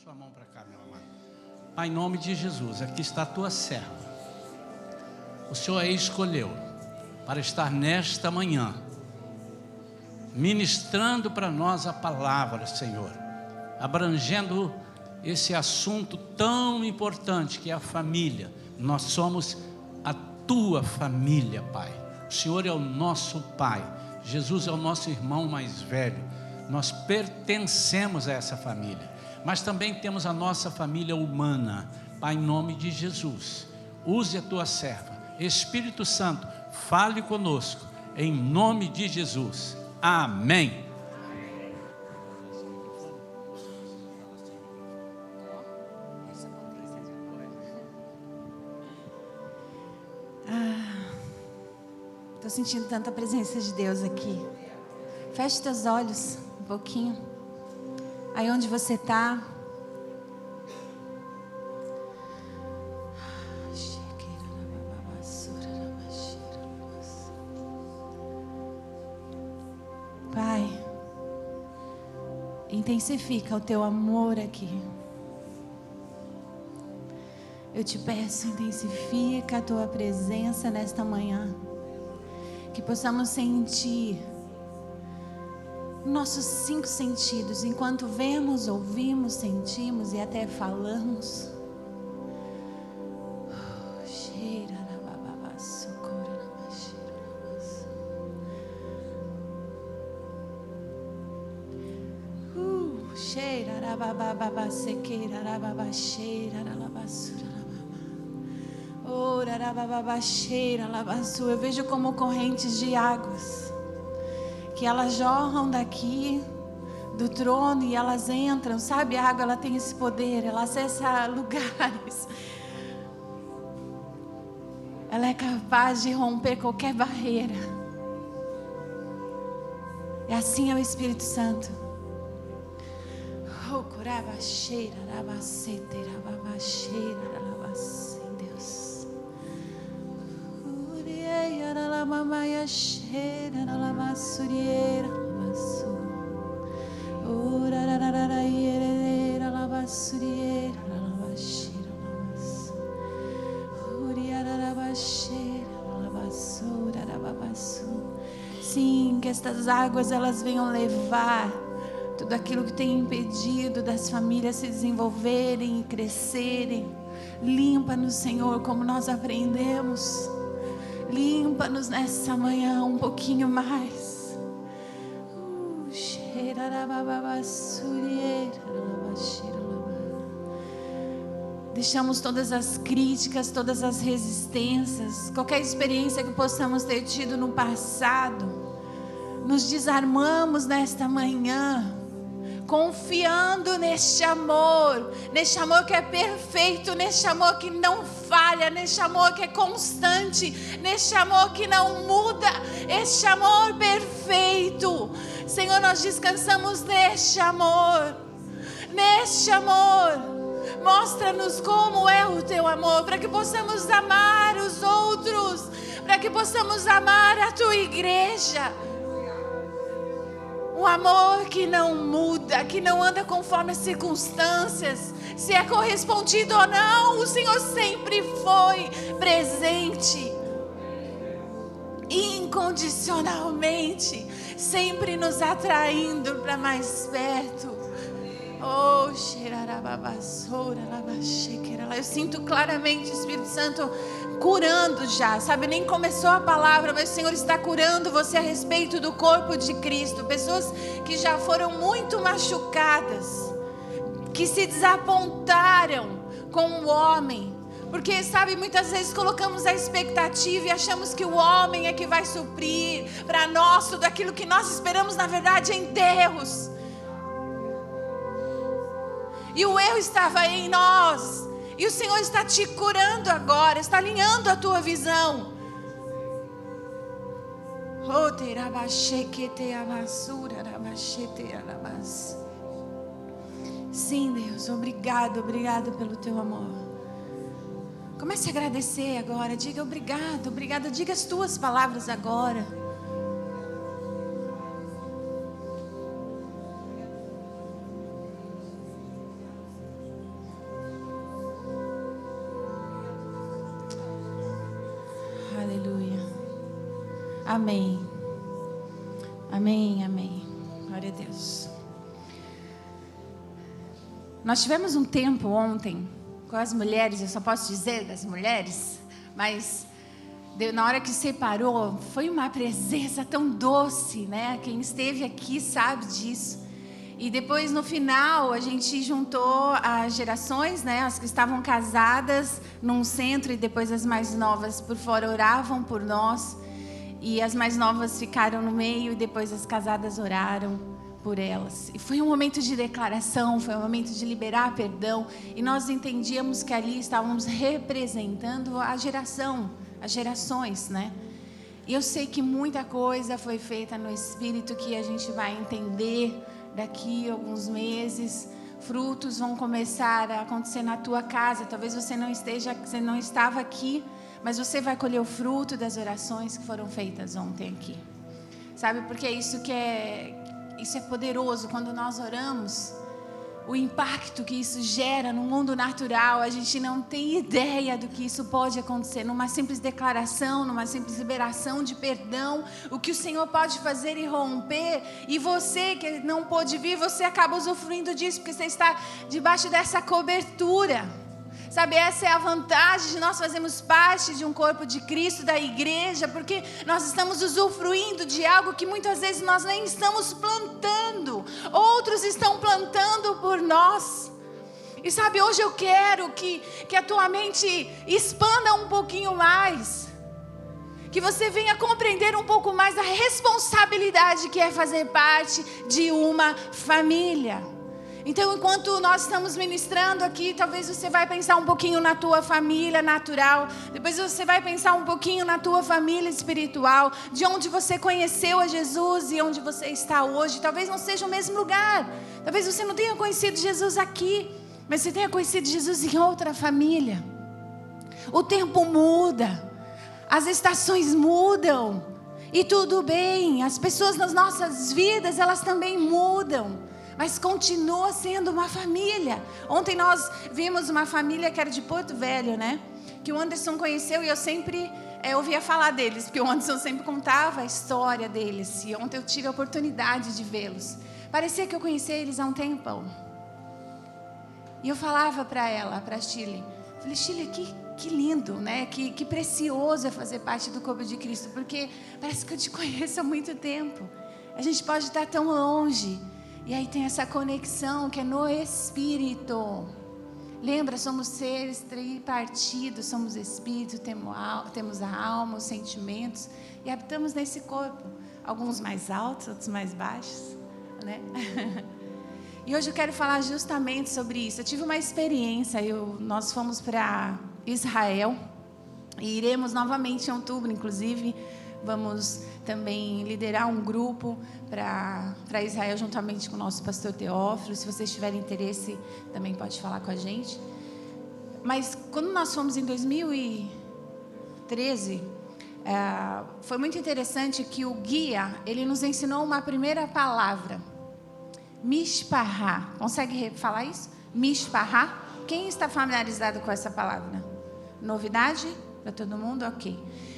sua mão para cá, meu amado. Pai, em nome de Jesus, aqui está a tua serva. O Senhor a escolheu para estar nesta manhã, ministrando para nós a palavra, Senhor, abrangendo esse assunto tão importante que é a família. Nós somos a tua família, Pai. O Senhor é o nosso Pai, Jesus é o nosso irmão mais velho. Nós pertencemos a essa família, mas também temos a nossa família humana. Pai, em nome de Jesus, use a tua serva. Espírito Santo, fale conosco, em nome de Jesus. Amém. Estou sentindo tanta presença de Deus aqui. Feche teus olhos um pouquinho. Aí onde você está. Pai, intensifica o teu amor aqui. Eu te peço, intensifica a tua presença nesta manhã. Que possamos sentir nossos 5 sentidos, enquanto vemos, ouvimos, sentimos e até falamos. Eu vejo como correntes de águas que elas jorram daqui do trono e elas entram, sabe? A água, ela tem esse poder, ela acessa lugares, ela é capaz de romper qualquer barreira. E assim é o Espírito Santo. Deus. Sim, que estas águas elas venham levar tudo aquilo que tem impedido das famílias se desenvolverem e crescerem. Limpa-nos, Senhor, como nós aprendemos. Limpa-nos nessa manhã um pouquinho mais. Deixamos todas as críticas, todas as resistências, qualquer experiência que possamos ter tido no passado. Nos desarmamos nesta manhã, confiando neste amor que é perfeito, neste amor que não falha, neste amor que é constante, neste amor que não muda, este amor perfeito. Senhor, nós descansamos neste amor, neste amor. Mostra-nos como é o teu amor, para que possamos amar os outros, para que possamos amar a tua igreja. Um amor que não muda, que não anda conforme as circunstâncias, se é correspondido ou não. O Senhor sempre foi presente, incondicionalmente, sempre nos atraindo para mais perto. Oh, eu sinto claramente o Espírito Santo curando já, sabe, nem começou a palavra, mas o Senhor está curando você a respeito do corpo de Cristo. Pessoas que já foram muito machucadas, que se desapontaram com o homem, porque, sabe, muitas vezes colocamos a expectativa e achamos que o homem é que vai suprir para nós tudo aquilo que nós esperamos, na verdade, em Deus. E o erro estava em nós. E o Senhor está te curando agora, está alinhando a tua visão. Sim, Deus, obrigado pelo teu amor. Comece a agradecer agora, diga obrigado, diga as tuas palavras agora. Amém. Amém, amém. Glória a Deus. Nós tivemos um tempo ontem com as mulheres, eu só posso dizer das mulheres, mas na hora que separou, foi uma presença tão doce, né? Quem esteve aqui sabe disso. E depois, no final, a gente juntou as gerações, né? As que estavam casadas num centro e depois as mais novas por fora oravam por nós. E as mais novas ficaram no meio e depois as casadas oraram por elas. E foi um momento de declaração, foi um momento de liberar perdão. E nós entendíamos que ali estávamos representando a geração, as gerações, né? E eu sei que muita coisa foi feita no Espírito que a gente vai entender daqui a alguns meses. Frutos vão começar a acontecer na tua casa. Talvez você não estava aqui, mas você vai colher o fruto das orações que foram feitas ontem aqui. Sabe, porque isso é poderoso. Quando nós oramos, o impacto que isso gera no mundo natural, a gente não tem ideia do que isso pode acontecer. Numa simples declaração, numa simples liberação de perdão, o que o Senhor pode fazer e romper. E você que não pôde vir, você acaba usufruindo disso, porque você está debaixo dessa cobertura. Sabe, essa é a vantagem de nós fazermos parte de um corpo de Cristo, da igreja, porque nós estamos usufruindo de algo que muitas vezes nós nem estamos plantando. Outros estão plantando por nós. E sabe, hoje eu quero que a tua mente expanda um pouquinho mais. Que você venha compreender um pouco mais a responsabilidade que é fazer parte de uma família. Então, enquanto nós estamos ministrando aqui, talvez você vai pensar um pouquinho na tua família natural. Depois você vai pensar um pouquinho na tua família espiritual. De onde você conheceu a Jesus e onde você está hoje. Talvez não seja o mesmo lugar. Talvez você não tenha conhecido Jesus aqui, mas você tenha conhecido Jesus em outra família. O tempo muda. As estações mudam. E tudo bem. As pessoas nas nossas vidas, elas também mudam. Mas continua sendo uma família. Ontem nós vimos uma família que era de Porto Velho, né? Que o Anderson conheceu e eu sempre ouvia falar deles. Porque o Anderson sempre contava a história deles. E ontem eu tive a oportunidade de vê-los. Parecia que eu conhecia eles há um tempão. E eu falava para ela, para a Shirley. Falei, Shirley, que lindo, né? Que precioso é fazer parte do corpo de Cristo. Porque parece que eu te conheço há muito tempo. A gente pode estar tão longe. E aí tem essa conexão que é no Espírito. Lembra, somos seres tripartidos, somos Espírito, temos a alma, os sentimentos. E habitamos nesse corpo. Alguns mais altos, outros mais baixos, né? E hoje eu quero falar justamente sobre isso. Eu tive uma experiência, nós fomos para Israel. E iremos novamente em outubro, inclusive. Vamos também liderar um grupo para Israel juntamente com o nosso pastor Teófilo. Se vocês tiverem interesse, também pode falar com a gente. Mas quando nós fomos em 2013, foi muito interessante que o guia, ele nos ensinou uma primeira palavra. Mishpahá. Consegue falar isso? Mishpahá. Quem está familiarizado com essa palavra? Novidade para todo mundo? Ok.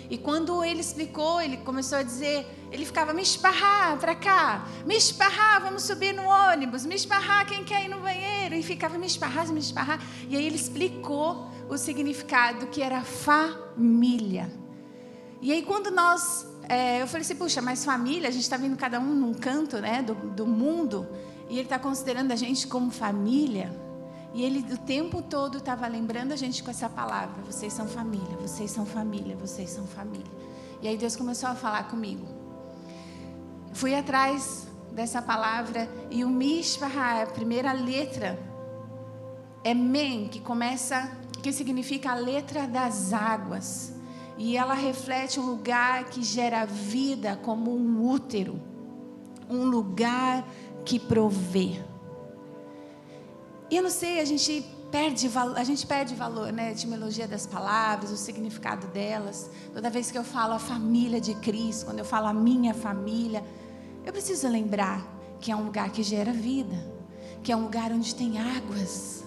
E quando ele explicou, ele começou a dizer, ele ficava, Mishpahá, para cá, Mishpahá, vamos subir no ônibus, Mishpahá, quem quer ir no banheiro? E ficava Mishpahá, Mishpahá. E aí ele explicou o significado que era família. E aí quando eu falei assim, puxa, mas família, a gente está vindo cada um num canto, né, do mundo, e ele está considerando a gente como família. E ele o tempo todo estava lembrando a gente com essa palavra. Vocês são família, vocês são família, vocês são família. E aí Deus começou a falar comigo. Fui atrás dessa palavra. E o Mishpahá, a primeira letra, é Men, que significa a letra das águas. E ela reflete um lugar que gera vida, como um útero. Um lugar que provê. E eu não sei, a gente perde valor, né? A etimologia das palavras, o significado delas. Toda vez que eu falo a família de Cristo, quando eu falo a minha família, eu preciso lembrar que é um lugar que gera vida, que é um lugar onde tem águas,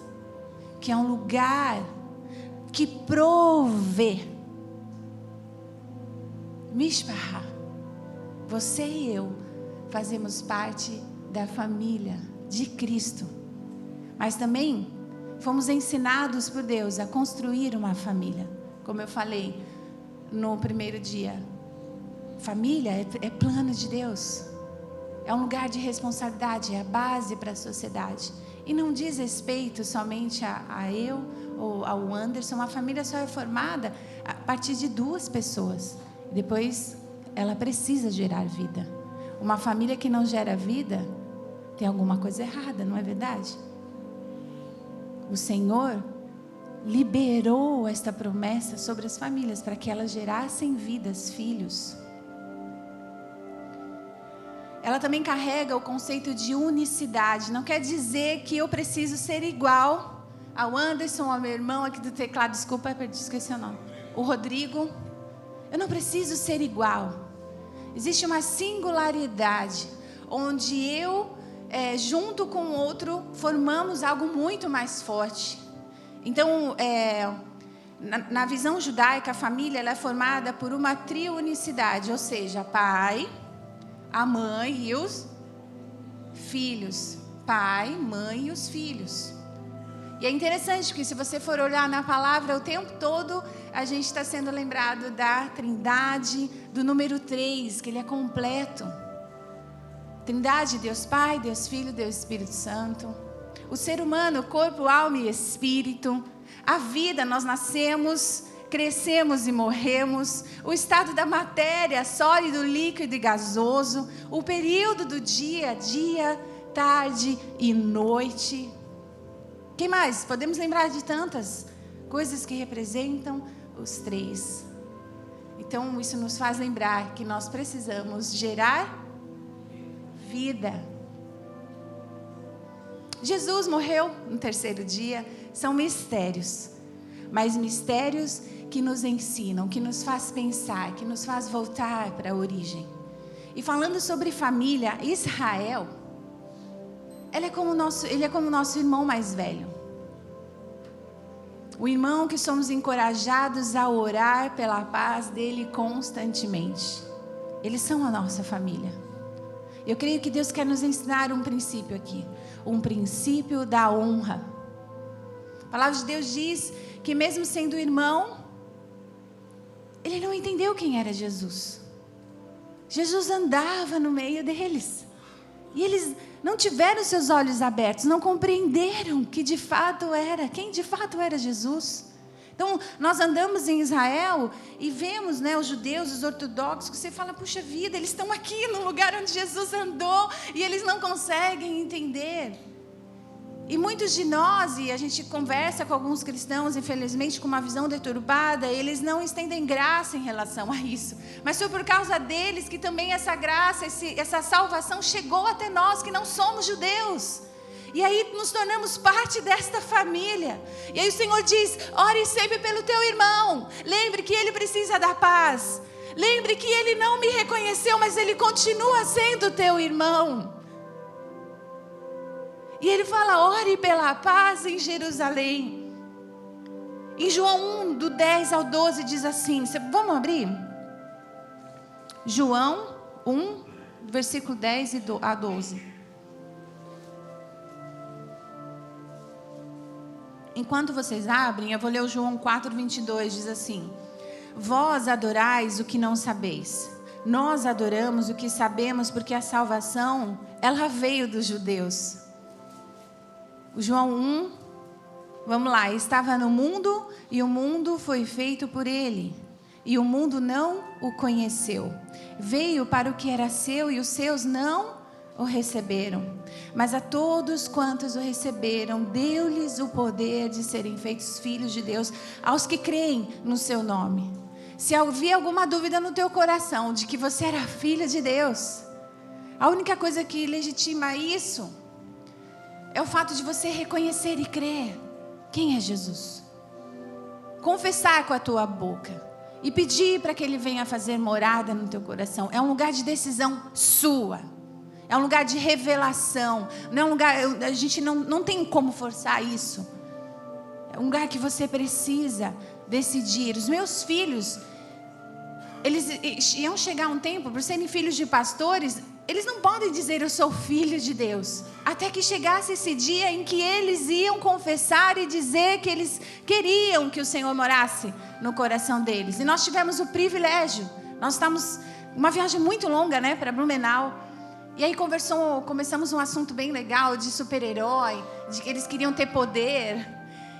que é um lugar que provê. Mishpahá. Você e eu fazemos parte da família de Cristo. Mas também fomos ensinados por Deus a construir uma família. Como eu falei no primeiro dia, família é plano de Deus. É um lugar de responsabilidade, é a base para a sociedade. E não diz respeito somente a eu ou ao Anderson. Uma família só é formada a partir de 2 pessoas. Depois ela precisa gerar vida. Uma família que não gera vida, tem alguma coisa errada, não é verdade? O Senhor liberou esta promessa sobre as famílias para que elas gerassem vidas, filhos. Ela também carrega o conceito de unicidade. Não quer dizer que eu preciso ser igual ao Anderson, ao meu irmão aqui do teclado. Desculpa, esqueci o nome. O Rodrigo. Eu não preciso ser igual. Existe uma singularidade, onde eu, junto com o outro, formamos algo muito mais forte. Então, na visão judaica, a família ela é formada por uma triunicidade, ou seja, pai, a mãe e os filhos. Pai, mãe e os filhos. E é interessante porque se você for olhar na palavra o tempo todo, a gente está sendo lembrado da Trindade, do número 3, que ele é completo. Trindade, Deus Pai, Deus Filho, Deus Espírito Santo. O ser humano, corpo, alma e espírito. A vida, nós nascemos, crescemos e morremos. O estado da matéria, sólido, líquido e gasoso. O período do dia, tarde e noite. Quem mais? Podemos lembrar de tantas coisas que representam os 3. Então, isso nos faz lembrar que nós precisamos gerar vida. Jesus morreu no 3º dia. São mistérios, mas mistérios que nos ensinam, que nos faz pensar, que nos faz voltar para a origem. E falando sobre família, Israel, ele é como o nosso irmão mais velho. O irmão que somos encorajados a orar pela paz dele constantemente. Eles são a nossa família. Eu creio que Deus quer nos ensinar um princípio aqui. Um princípio da honra. A palavra de Deus diz que mesmo sendo irmão, ele não entendeu quem era Jesus. Jesus andava no meio deles. E eles não tiveram seus olhos abertos, não compreenderam que de fato era, quem de fato era Jesus. Então, nós andamos em Israel e vemos, os judeus, os ortodoxos, que você fala, puxa vida, eles estão aqui no lugar onde Jesus andou e eles não conseguem entender. E muitos de nós, e a gente conversa com alguns cristãos, infelizmente, com uma visão deturpada, eles não estendem graça em relação a isso. Mas foi por causa deles que também essa graça, essa salvação chegou até nós, que não somos judeus. E aí nos tornamos parte desta família. E aí o Senhor diz, ore sempre pelo teu irmão. Lembre que ele precisa da paz. Lembre que ele não me reconheceu, mas ele continua sendo teu irmão. E ele fala, ore pela paz em Jerusalém. Em João 1, do 10 ao 12, diz assim, vamos abrir? João 1, versículo 10 a 12. Enquanto vocês abrem, eu vou ler o João 4, 22, diz assim, vós adorais o que não sabeis. Nós adoramos o que sabemos, porque a salvação, ela veio dos judeus. O João 1, vamos lá, estava no mundo e o mundo foi feito por ele. E o mundo não o conheceu. Veio para o que era seu e os seus não o receberam. Mas a todos quantos o receberam, deu-lhes o poder de serem feitos filhos de Deus, aos que creem no seu nome. Se havia alguma dúvida no teu coração de que você era filha de Deus, a única coisa que legitima isso é o fato de você reconhecer e crer quem é Jesus. Confessar com a tua boca e pedir para que Ele venha fazer morada no teu coração. É um lugar de decisão sua. É um lugar de revelação. Não é um lugar, a gente não tem como forçar isso. É um lugar que você precisa decidir. Os meus filhos, eles iam chegar um tempo, por serem filhos de pastores, eles não podem dizer eu sou filho de Deus, até que chegasse esse dia em que eles iam confessar e dizer que eles queriam que o Senhor morasse no coração deles. E nós tivemos o privilégio, nós estamos uma viagem muito longa, né, para Blumenau. E aí começamos um assunto bem legal de super-herói, de que eles queriam ter poder.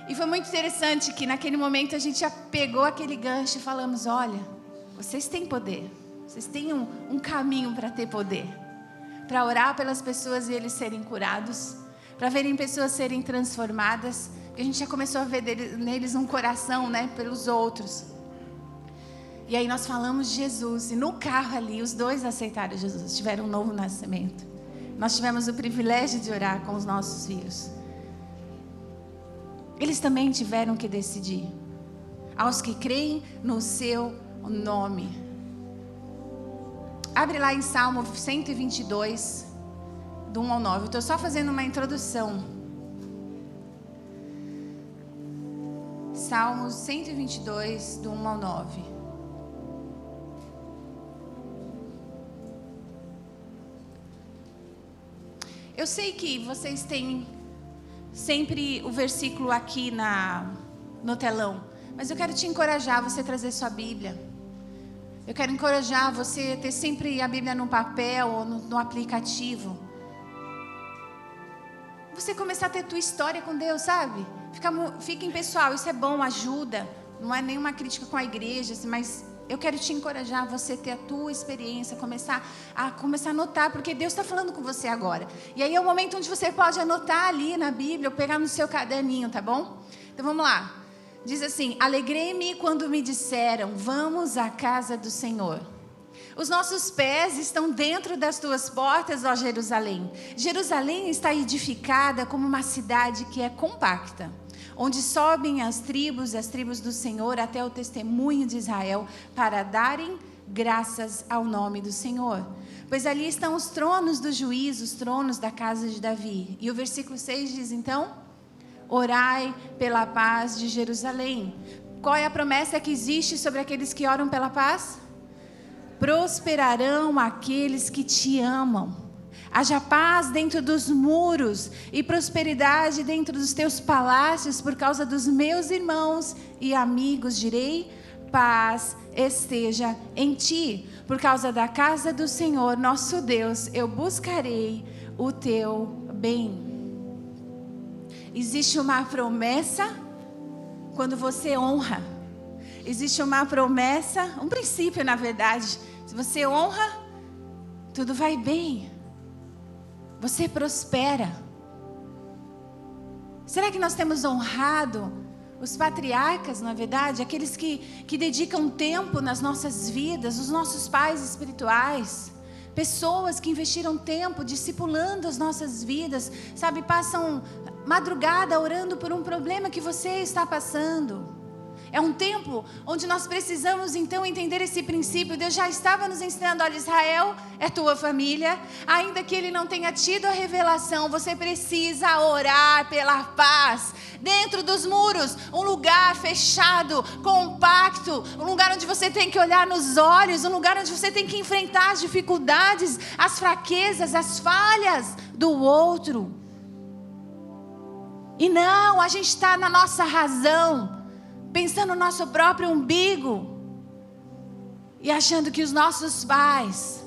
E foi muito interessante que naquele momento a gente já pegou aquele gancho e falamos, olha, vocês têm poder, vocês têm um caminho para ter poder. Para orar pelas pessoas e eles serem curados, para verem pessoas serem transformadas. Porque a gente já começou a ver neles um coração, né, pelos outros. E aí nós falamos de Jesus, e no carro ali, os dois aceitaram Jesus, tiveram um novo nascimento. Nós tivemos o privilégio de orar com os nossos filhos. Eles também tiveram que decidir. Aos que creem no seu nome. Abre lá em Salmo 122, do 1 ao 9. Eu estou só fazendo uma introdução. Salmo 122, do 1 ao 9. Eu sei que vocês têm sempre o versículo aqui no telão, mas eu quero te encorajar a você trazer sua Bíblia. Eu quero encorajar você a ter sempre a Bíblia no papel ou no aplicativo. Você começar a ter tua história com Deus, sabe? Fiquem pessoal, isso é bom, ajuda. Não é nenhuma crítica com a igreja, mas eu quero te encorajar a você ter a tua experiência, começar a anotar, porque Deus está falando com você agora. E aí é o momento onde você pode anotar ali na Bíblia, ou pegar no seu caderninho, tá bom? Então vamos lá. Diz assim, alegrei-me quando me disseram, vamos à casa do Senhor. Os nossos pés estão dentro das tuas portas, ó Jerusalém. Jerusalém está edificada como uma cidade que é compacta, onde sobem as tribos do Senhor até o testemunho de Israel, para darem graças ao nome do Senhor. Pois ali estão os tronos do juízo, os tronos da casa de Davi. E o versículo 6 diz então, orai pela paz de Jerusalém. Qual é a promessa que existe sobre aqueles que oram pela paz? Prosperarão aqueles que te amam. Haja paz dentro dos muros e prosperidade dentro dos teus palácios por causa dos meus irmãos e amigos. Direi, paz esteja em ti. Por causa da casa do Senhor, nosso Deus, eu buscarei o teu bem. Existe uma promessa quando você honra. Existe uma promessa, um princípio na verdade. Se você honra, tudo vai bem. Você prospera. Será que nós temos honrado os patriarcas, na verdade? Aqueles que dedicam tempo nas nossas vidas, os nossos pais espirituais. Pessoas que investiram tempo discipulando as nossas vidas, sabe? Passam madrugada orando por um problema que você está passando. É um tempo onde nós precisamos então entender esse princípio. Deus já estava nos ensinando, olha, Israel é tua família, ainda que ele não tenha tido a revelação, você precisa orar pela paz. Dentro dos muros, um lugar fechado, compacto, um lugar onde você tem que olhar nos olhos, um lugar onde você tem que enfrentar as dificuldades, as fraquezas, as falhas do outro. E não, a gente está na nossa razão, pensando no nosso próprio umbigo e achando que os nossos pais,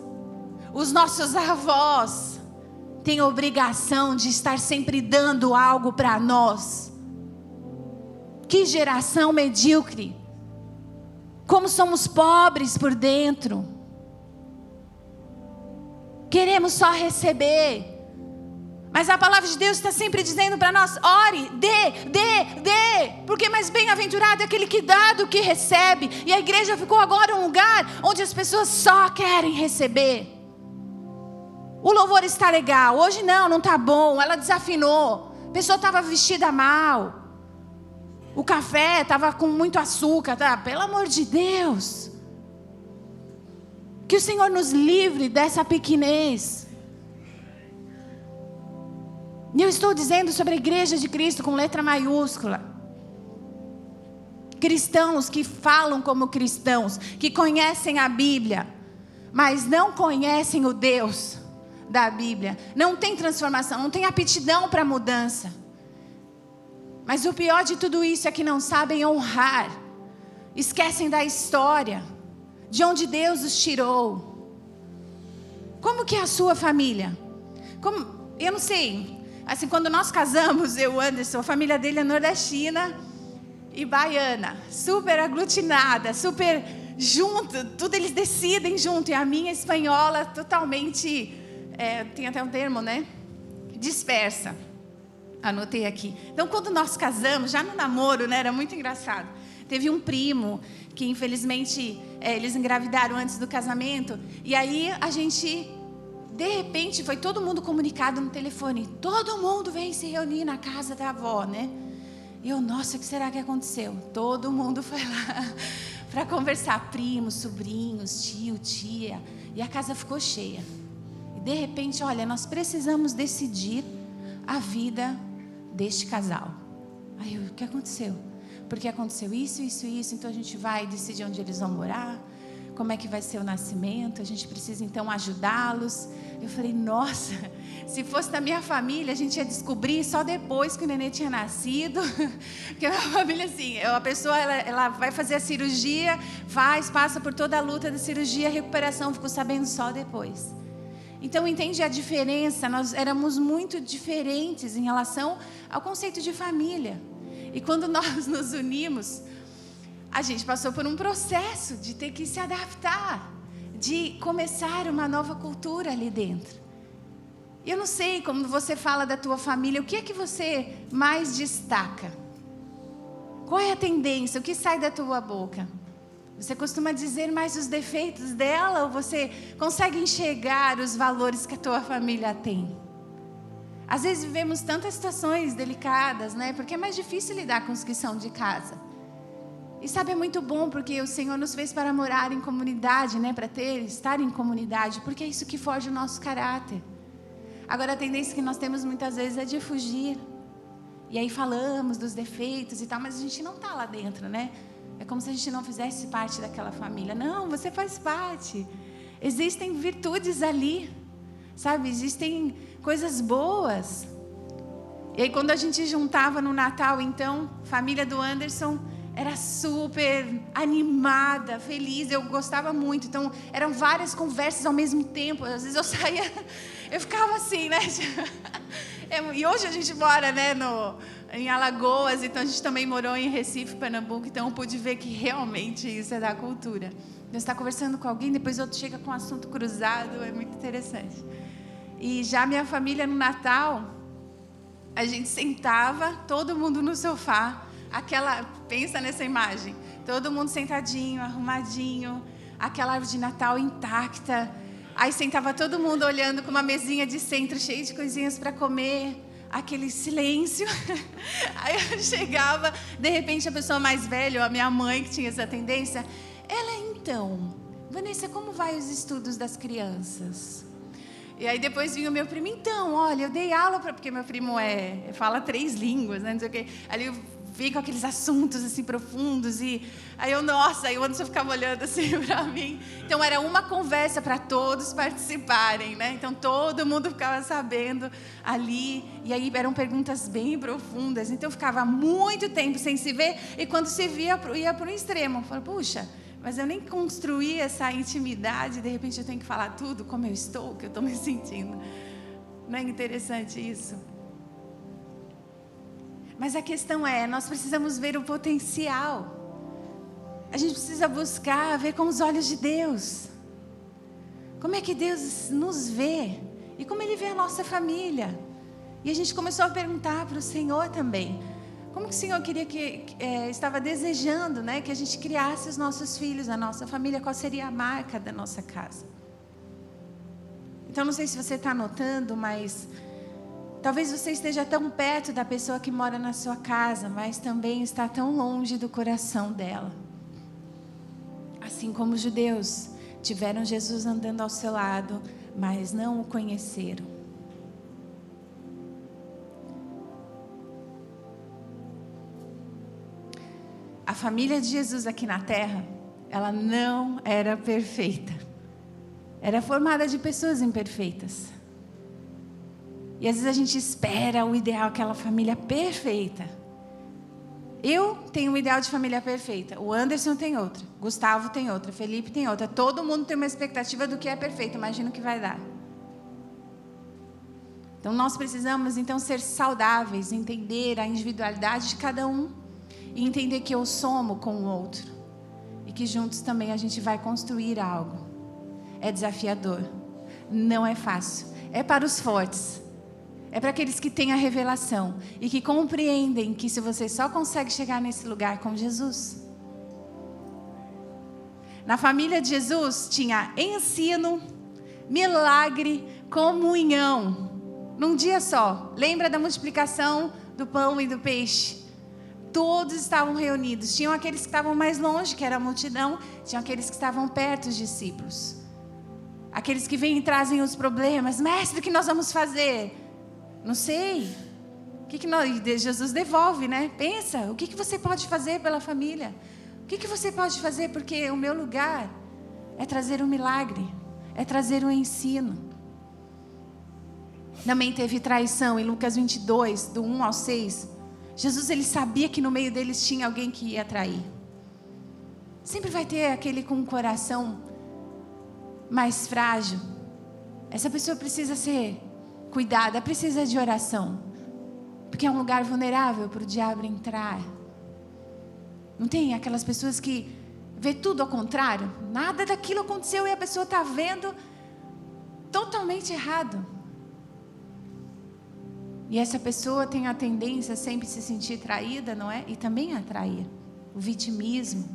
os nossos avós têm obrigação de estar sempre dando algo para nós. Que geração medíocre! Como somos pobres por dentro. Queremos só receber. Mas a palavra de Deus está sempre dizendo para nós, ore, dê, porque mais bem-aventurado é aquele que dá do que recebe. E a igreja ficou agora um lugar onde as pessoas só querem receber. O louvor está legal, hoje não está bom, ela desafinou, a pessoa estava vestida mal, o café estava com muito açúcar, tá? Pelo amor de Deus, que o Senhor nos livre dessa pequenez. E eu estou dizendo sobre a igreja de Cristo com letra maiúscula. cristãos que falam como cristãos, que conhecem a Bíblia, mas não conhecem o Deus da Bíblia. Não tem transformação, não tem aptidão para mudança. Mas o pior de tudo isso é que não sabem honrar. Esquecem da história, de onde Deus os tirou. Como que é a sua família? Eu não sei. Assim, quando nós casamos, eu e o Anderson, a família dele é nordestina e baiana. Super aglutinada, super junto. Tudo eles decidem junto. E a minha espanhola totalmente, tem até um termo, né? Dispersa. Anotei aqui. Então, quando nós casamos, já no namoro, né? Era muito engraçado. Teve um primo que, infelizmente, eles engravidaram antes do casamento. E aí, a gente... De repente, foi todo mundo comunicado no telefone. Todo mundo veio se reunir na casa da avó, né? E eu, nossa, o que será que aconteceu? Todo mundo foi lá para conversar. Primos, sobrinhos, tio, tia. E a casa ficou cheia. E de repente, olha, nós precisamos decidir a vida deste casal. Aí eu, o que aconteceu? Porque aconteceu isso, isso, isso. Então a gente vai decidir onde eles vão morar. Como é que vai ser o nascimento, a gente precisa então ajudá-los. Eu falei, nossa, se fosse da minha família, a gente ia descobrir só depois que o nenê tinha nascido. Porque a minha família, assim, a pessoa ela vai fazer a cirurgia, passa por toda a luta da cirurgia, a recuperação, ficou sabendo só depois. Então, entende a diferença? Nós éramos muito diferentes em relação ao conceito de família. E quando nós nos unimos, a gente passou por um processo de ter que se adaptar, de começar uma nova cultura ali dentro. Eu não sei, como você fala da tua família, o que é que você mais destaca? Qual é a tendência? O que sai da tua boca? Você costuma dizer mais os defeitos dela ou você consegue enxergar os valores que a tua família tem? Às vezes vivemos tantas situações delicadas, né? Porque é mais difícil lidar com os que são de casa. E sabe, é muito bom porque o Senhor nos fez para morar em comunidade, né? Para estar em comunidade, porque é isso que forja o nosso caráter. Agora a tendência que nós temos muitas vezes é de fugir. E aí falamos dos defeitos e tal, mas a gente não está lá dentro, né? É como se a gente não fizesse parte daquela família. Não, você faz parte. Existem virtudes ali, sabe? Existem coisas boas. E aí quando a gente juntava no Natal, então, família do Anderson era super animada, feliz, eu gostava muito. Então, eram várias conversas ao mesmo tempo. Às vezes eu saía, eu ficava assim, né? E hoje a gente mora, né, em Alagoas, então a gente também morou em Recife, Pernambuco. Então eu pude ver que realmente isso é da cultura. Você está conversando com alguém, depois outro chega com um assunto cruzado, é muito interessante. E já minha família no Natal, a gente sentava, todo mundo no sofá. Pensa nessa imagem, todo mundo sentadinho, arrumadinho, aquela árvore de Natal intacta, aí sentava todo mundo olhando com uma mesinha de centro, cheia de coisinhas para comer, aquele silêncio, aí eu chegava, de repente a pessoa mais velha, a minha mãe que tinha essa tendência, então, Vanessa, como vai os estudos das crianças? E aí depois vinha o meu primo, então, olha, eu dei aula, porque meu primo fala 3 línguas, né, não sei o quê, ali eu vim com aqueles assuntos assim profundos e aí eu, nossa, aí o Anderson ficava olhando assim para mim. Então era uma conversa para todos participarem, né? Então todo mundo ficava sabendo ali e aí eram perguntas bem profundas. Então eu ficava muito tempo sem se ver e quando se via ia para um extremo. Eu falava, puxa, mas eu nem construí essa intimidade, de repente eu tenho que falar tudo como eu estou, que eu estou me sentindo. Não é interessante isso? Mas a questão nós precisamos ver o potencial. A gente precisa buscar ver com os olhos de Deus. Como é que Deus nos vê? E como Ele vê a nossa família? E a gente começou a perguntar para o Senhor também. Como que o Senhor queria estava desejando, né, que a gente criasse os nossos filhos, a nossa família? Qual seria a marca da nossa casa? Então, não sei se você está anotando, mas... talvez você esteja tão perto da pessoa que mora na sua casa, mas também está tão longe do coração dela. Assim como os judeus tiveram Jesus andando ao seu lado, mas não o conheceram. a família de Jesus aqui na terra, ela não era perfeita. Era formada de pessoas imperfeitas. E às vezes a gente espera o ideal, aquela família perfeita. Eu tenho um ideal de família perfeita. O Anderson tem outra. Gustavo tem outra. Felipe tem outra. Todo mundo tem uma expectativa do que é perfeito. Imagina o que vai dar. Então nós precisamos então ser saudáveis, entender a individualidade de cada um e entender que eu somo com o outro e que juntos também a gente vai construir algo. É desafiador, não é fácil, é para os fortes, é para aqueles que têm a revelação e que compreendem que se você só consegue chegar nesse lugar com Jesus. Na família de Jesus tinha ensino, milagre, comunhão. Num dia só. Lembra da multiplicação do pão e do peixe? Todos estavam reunidos. Tinham aqueles que estavam mais longe, que era a multidão. Tinham aqueles que estavam perto, os discípulos. Aqueles que vêm e trazem os problemas. Mestre, o que nós vamos fazer? Não sei. Jesus devolve, né? Pensa, o que você pode fazer pela família? O que você pode fazer? Porque o meu lugar é trazer um milagre. É trazer um ensino. Também teve traição em Lucas 22, do 1 ao 6. Jesus, ele sabia que no meio deles tinha alguém que ia trair. Sempre vai ter aquele com um coração mais frágil. Essa pessoa precisa ser cuidada, precisa de oração. Porque é um lugar vulnerável para o diabo entrar. Não tem aquelas pessoas que vê tudo ao contrário? Nada daquilo aconteceu e a pessoa está vendo totalmente errado. E essa pessoa tem a tendência a sempre se sentir traída, não é? E também a trair. O vitimismo.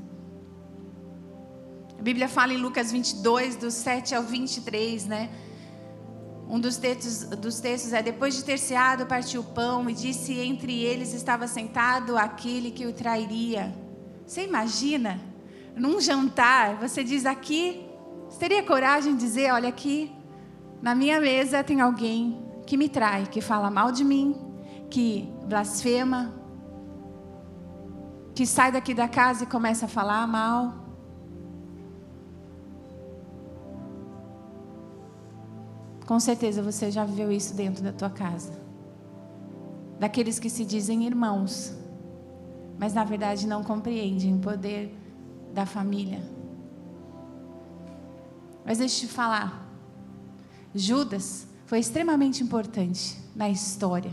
A Bíblia fala em Lucas 22, do 7 ao 23, né? Um dos textos é: depois de ter ceado, partiu o pão e disse: entre eles estava sentado aquele que o trairia. Você imagina? Num jantar, você diz aqui, você teria coragem de dizer: olha aqui, na minha mesa tem alguém que me trai, que fala mal de mim, que blasfema, que sai daqui da casa e começa a falar mal. Com certeza você já viveu isso dentro da tua casa. Daqueles que se dizem irmãos, mas na verdade não compreendem o poder da família. Mas deixa eu te falar, Judas foi extremamente importante na história.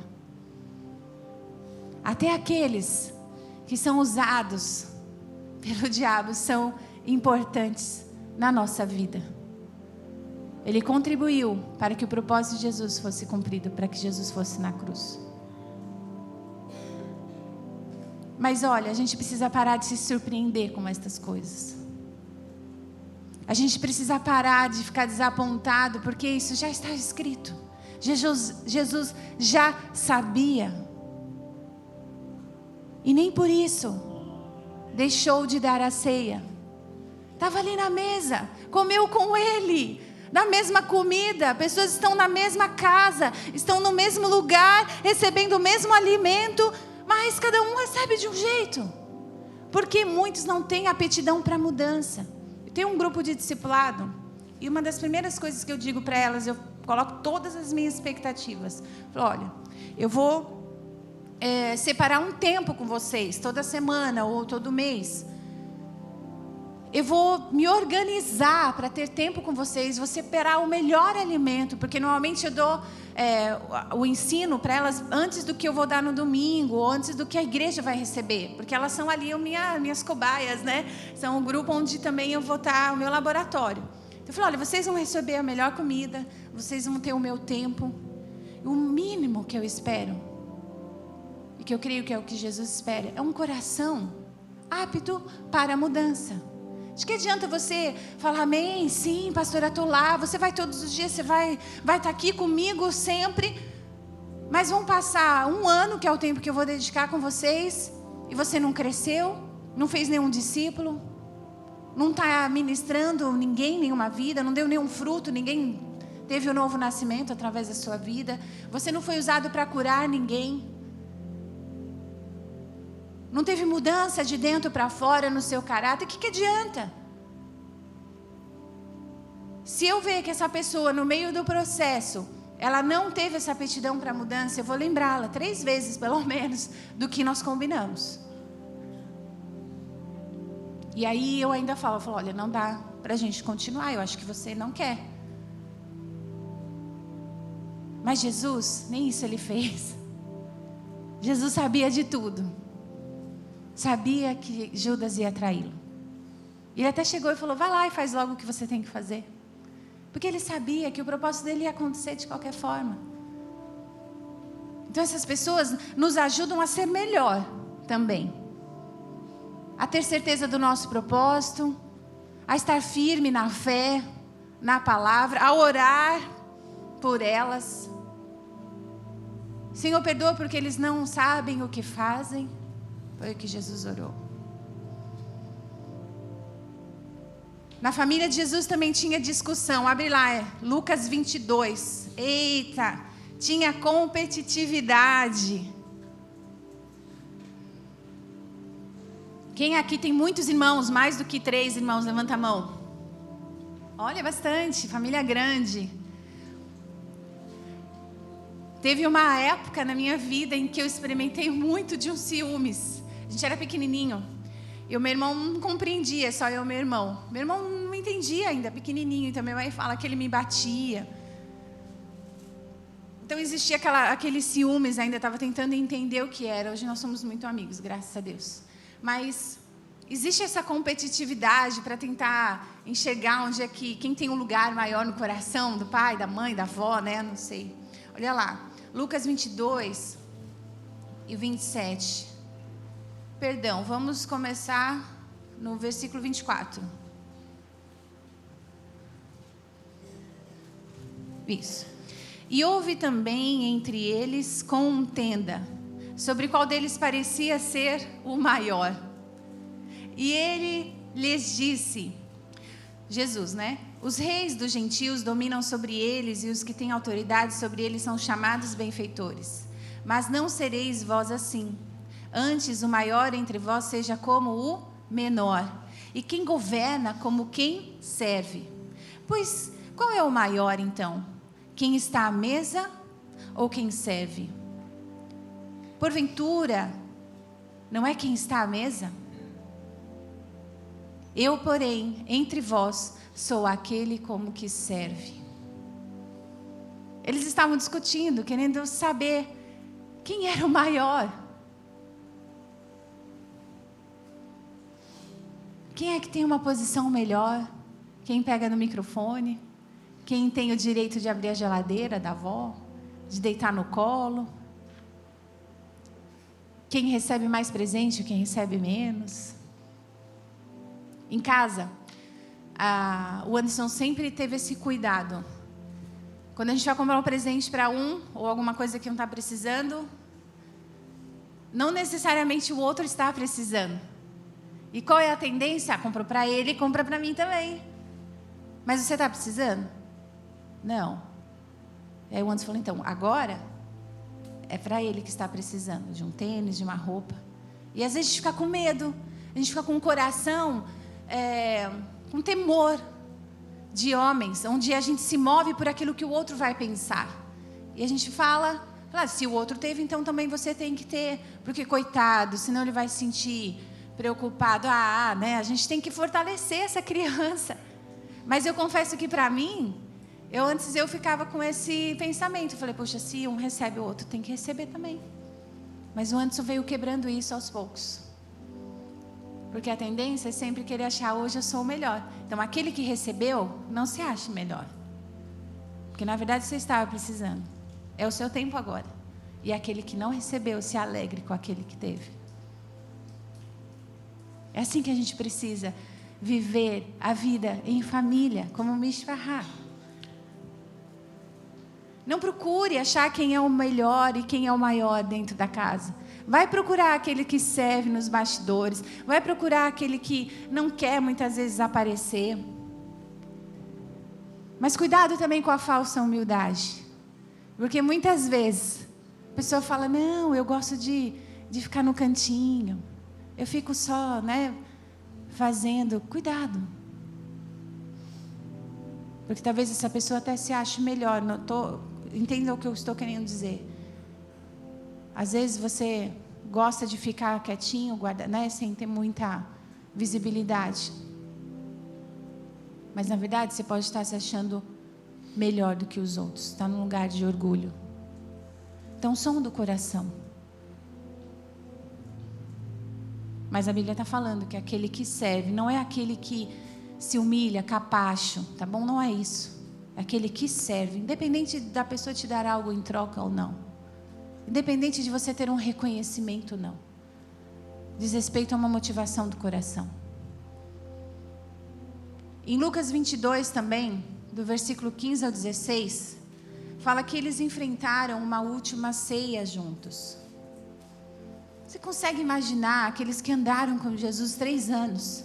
Até aqueles que são usados pelo diabo são importantes na nossa vida. Ele contribuiu para que o propósito de Jesus fosse cumprido, para que Jesus fosse na cruz. Mas olha, a gente precisa parar de se surpreender com estas coisas. A gente precisa parar de ficar desapontado, porque isso já está escrito. Jesus já sabia. E nem por isso deixou de dar a ceia. Estava ali na mesa, comeu com ele, na mesma comida. Pessoas estão na mesma casa, estão no mesmo lugar, recebendo o mesmo alimento, mas cada um recebe de um jeito. Porque muitos não têm aptidão para mudança. Tem um grupo de discipulado, e uma das primeiras coisas que eu digo para elas, eu coloco todas as minhas expectativas. Falo, olha, eu vou separar um tempo com vocês, toda semana ou todo mês. Eu vou me organizar para ter tempo com vocês, vou separar o melhor alimento, porque normalmente eu dou o ensino para elas antes do que eu vou dar no domingo, ou antes do que a igreja vai receber, porque elas são ali minhas cobaias, né? São um grupo onde também eu vou estar, o meu laboratório. Então eu falei, olha, vocês vão receber a melhor comida, vocês vão ter o meu tempo, o mínimo que eu espero, e que eu creio que é o que Jesus espera, é um coração apto para a mudança. De que adianta você falar, amém, sim, pastora, estou lá, você vai todos os dias, você vai estar aqui comigo sempre, mas vão passar um ano, que é o tempo que eu vou dedicar com vocês, e você não cresceu, não fez nenhum discípulo, não está ministrando ninguém, nenhuma vida, não deu nenhum fruto, ninguém teve o novo nascimento através da sua vida, você não foi usado para curar ninguém. não teve mudança de dentro para fora no seu caráter, o que adianta? Se eu ver que essa pessoa, no meio do processo, ela não teve essa aptidão para mudança, eu vou lembrá-la 3 vezes, pelo menos, do que nós combinamos. E aí eu ainda falo, olha, não dá para a gente continuar, eu acho que você não quer. Mas Jesus, nem isso ele fez. Jesus sabia de tudo. Sabia que Judas ia traí-lo. Ele até chegou e falou, vai lá e faz logo o que você tem que fazer. Porque ele sabia que o propósito dele ia acontecer de qualquer forma. Então essas pessoas nos ajudam a ser melhor também. A ter certeza do nosso propósito, a estar firme na fé, na palavra, a orar por elas. Senhor, perdoa porque eles não sabem o que fazem. Foi o que Jesus orou. Na família de Jesus também tinha discussão. Abre lá, Lucas 22. Eita, tinha competitividade. Quem aqui tem muitos irmãos, mais do que 3 irmãos? Levanta a mão. Olha, bastante, família grande. Teve uma época na minha vida em que eu experimentei muito de um ciúmes. A gente era pequenininho. E o meu irmão não compreendia, só eu e meu irmão. Meu irmão não entendia ainda, pequenininho. Então minha mãe fala que ele me batia. Então existia aquele ciúmes, ainda estava tentando entender o que era. Hoje nós somos muito amigos, graças a Deus. Mas existe essa competitividade para tentar enxergar onde é que quem tem um lugar maior no coração do pai, da mãe, da avó, né? Não sei. Olha lá, Lucas 22 e 27. Perdão, vamos começar no versículo 24. Isso. E houve também entre eles contenda, sobre qual deles parecia ser o maior. E ele lhes disse, Jesus, né? Os reis dos gentios dominam sobre eles e os que têm autoridade sobre eles são chamados benfeitores. Mas não sereis vós assim. Antes o maior entre vós seja como o menor, e quem governa como quem serve. Pois qual é o maior então? Quem está à mesa ou quem serve? Porventura, não é quem está à mesa? Eu, porém, entre vós, sou aquele como que serve. Eles estavam discutindo, querendo saber quem era o maior. Quem é que tem uma posição melhor? Quem pega no microfone? Quem tem o direito de abrir a geladeira da avó? De deitar no colo? Quem recebe mais presente, quem recebe menos? Em casa, o Anderson sempre teve esse cuidado. Quando a gente vai comprar um presente para um, ou alguma coisa que não está precisando, não necessariamente o outro está precisando. E qual é a tendência? Comprou para ele, compra para mim também. Mas você está precisando? Não. Aí o Anderson falou, então, agora é para ele que está precisando de um tênis, de uma roupa. E às vezes a gente fica com medo, a gente fica com o coração, com temor de homens, onde a gente se move por aquilo que o outro vai pensar. E a gente fala, se o outro teve, então também você tem que ter, porque coitado, senão ele vai se sentir preocupado. Né? A gente tem que fortalecer essa criança. Mas eu confesso que para mim, antes eu ficava com esse pensamento. Eu falei, poxa, se um recebe, o outro tem que receber também. Mas o Anderson veio quebrando isso aos poucos. Porque a tendência é sempre querer achar, hoje eu sou o melhor. Então aquele que recebeu, não se ache melhor. Porque na verdade você estava precisando. É o seu tempo agora. E aquele que não recebeu, se alegre com aquele que teve. É assim que a gente precisa viver a vida em família, como Mishpahá. Não procure achar quem é o melhor e quem é o maior dentro da casa. Vai procurar aquele que serve nos bastidores. Vai procurar aquele que não quer muitas vezes aparecer. Mas cuidado também com a falsa humildade. Porque muitas vezes a pessoa fala, não, eu gosto de ficar no cantinho. eu fico só, né, fazendo. Cuidado. Porque talvez essa pessoa até se ache melhor. Entenda o que eu estou querendo dizer. Às vezes você gosta de ficar quietinho, né, sem ter muita visibilidade. Mas na verdade você pode estar se achando melhor do que os outros. Está num lugar de orgulho. Então, som do coração. Mas a Bíblia está falando que aquele que serve não é aquele que se humilha, capacho, tá bom? Não é isso. É aquele que serve, independente da pessoa te dar algo em troca ou não. Independente de você ter um reconhecimento ou não. Diz respeito a uma motivação do coração. Em Lucas 22 também, do versículo 15 ao 16, fala que eles enfrentaram uma última ceia juntos. Você consegue imaginar aqueles que andaram com Jesus 3 anos?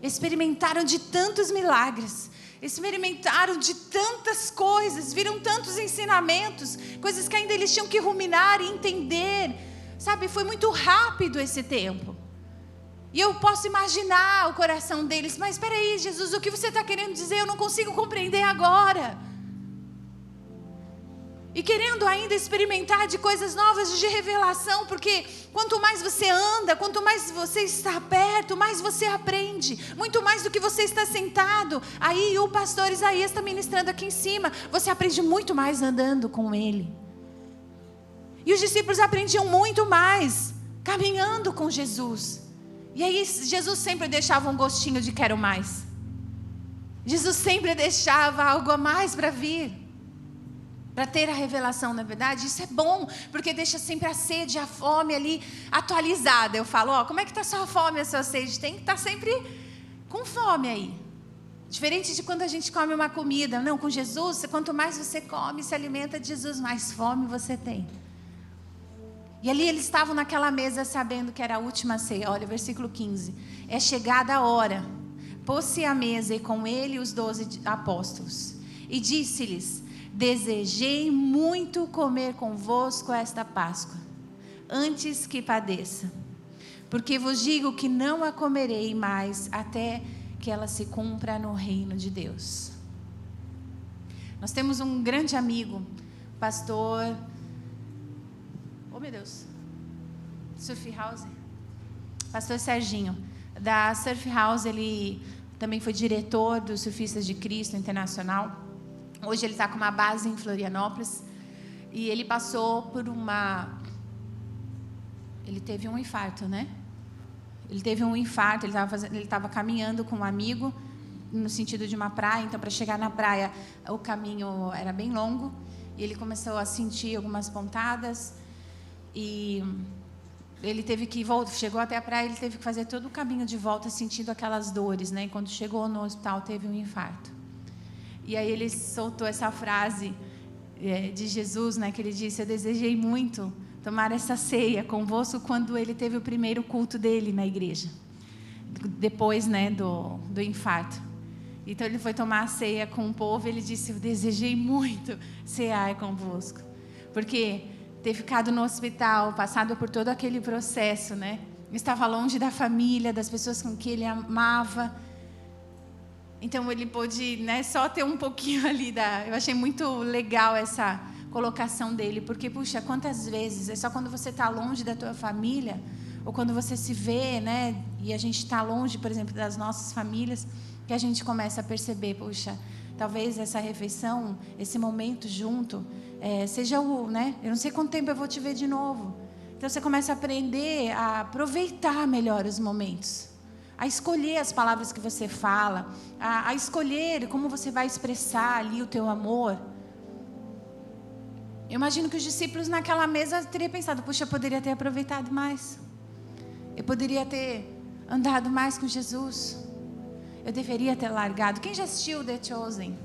Experimentaram de tantos milagres, experimentaram de tantas coisas, viram tantos ensinamentos, coisas que ainda eles tinham que ruminar e entender, sabe? Foi muito rápido esse tempo. E eu posso imaginar o coração deles, mas espera aí, Jesus, o que você está querendo dizer? Eu não consigo compreender agora. E querendo ainda experimentar de coisas novas, de revelação, porque quanto mais você anda, quanto mais você está perto, mais você aprende, muito mais do que você está sentado. Aí o pastor Isaías está ministrando aqui em cima, você aprende muito mais andando com ele. E os discípulos aprendiam muito mais, caminhando com Jesus. E aí Jesus sempre deixava um gostinho de quero mais. Jesus sempre deixava algo a mais para vir. Para ter a revelação, na verdade, isso é bom, porque deixa sempre a sede, a fome ali atualizada. Eu falo, como é que está a sua fome, a sua sede? Tem que estar sempre com fome aí. Diferente de quando a gente come uma comida. Não, com Jesus, quanto mais você come, se alimenta de Jesus, mais fome você tem. E ali eles estavam naquela mesa sabendo que era a última ceia. Olha, versículo 15. É chegada a hora. Pôs-se à mesa e com ele os 12 apóstolos. E disse-lhes: desejei muito comer convosco esta Páscoa, antes que padeça. Porque vos digo que não a comerei mais até que ela se cumpra no reino de Deus. Nós temos um grande amigo, pastor... Oh, meu Deus. Surf House. Pastor Serginho, da Surf House. Ele também foi diretor dos Surfistas de Cristo Internacional. Hoje ele está com uma base em Florianópolis. E ele passou por ele teve um infarto, né? Ele teve um infarto, ele estava caminhando com um amigo no sentido de uma praia. Então, para chegar na praia, o caminho era bem longo. E ele começou a sentir algumas pontadas. E ele teve que chegou até a praia, ele teve que fazer todo o caminho de volta sentindo aquelas dores, né? E quando chegou no hospital, teve um infarto. E aí ele soltou essa frase de Jesus, né? Que ele disse: eu desejei muito tomar essa ceia convosco quando ele teve o primeiro culto dele na igreja, depois, né, do infarto. Então ele foi tomar a ceia com o povo e ele disse: eu desejei muito cear convosco, porque ter ficado no hospital, passado por todo aquele processo, né? Estava longe da família, das pessoas com que ele amava. Então ele pôde, né, só ter um pouquinho ali eu achei muito legal essa colocação dele, porque, puxa, quantas vezes é só quando você está longe da tua família, ou quando você se vê, né, e a gente está longe, por exemplo, das nossas famílias, que a gente começa a perceber, puxa, talvez essa refeição, esse momento junto, seja né? Eu não sei quanto tempo eu vou te ver de novo. Então você começa a aprender a aproveitar melhor os momentos, a escolher as palavras que você fala, a escolher como você vai expressar ali o teu amor. Eu imagino que os discípulos naquela mesa teriam pensado: puxa, eu poderia ter aproveitado mais, eu poderia ter andado mais com Jesus, eu deveria ter largado. Quem já assistiu The Chosen?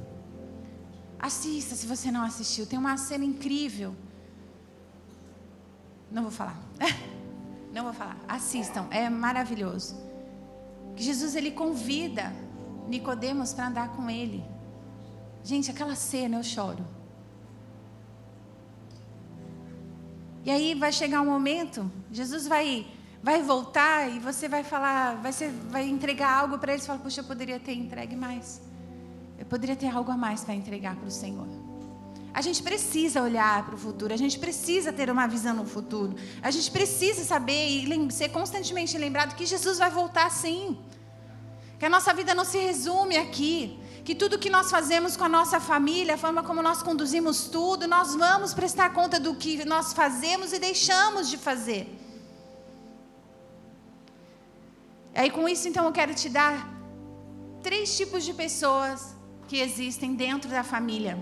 Assista, se você não assistiu. Tem uma cena incrível. Não vou falar. Não vou falar. Assistam, é maravilhoso. Que Jesus, ele convida Nicodemos para andar com ele. Gente, aquela cena eu choro. E aí vai chegar um momento, Jesus vai vai voltar e você vai falar, vai entregar algo para eles, fala, puxa, eu poderia ter entregue mais. Eu poderia ter algo a mais para entregar para o Senhor. A gente precisa olhar para o futuro, a gente precisa ter uma visão no futuro, a gente precisa saber e ser constantemente lembrado que Jesus vai voltar sim, que a nossa vida não se resume aqui, que tudo que nós fazemos com a nossa família, a forma como nós conduzimos tudo, nós vamos prestar conta do que nós fazemos e deixamos de fazer. Aí com isso então eu quero te dar 3 tipos de pessoas que existem dentro da família.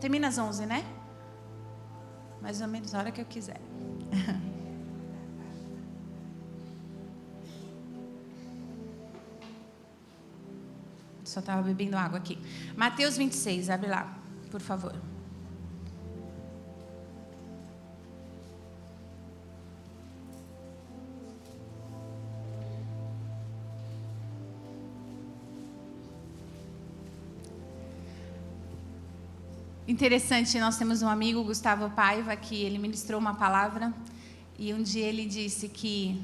Termina às 11, né? Mais ou menos a hora que eu quiser. Só estava bebendo água aqui. Mateus 26, abre lá, por favor. Interessante, nós temos um amigo, Gustavo Paiva, que ele ministrou uma palavra e um dia ele disse que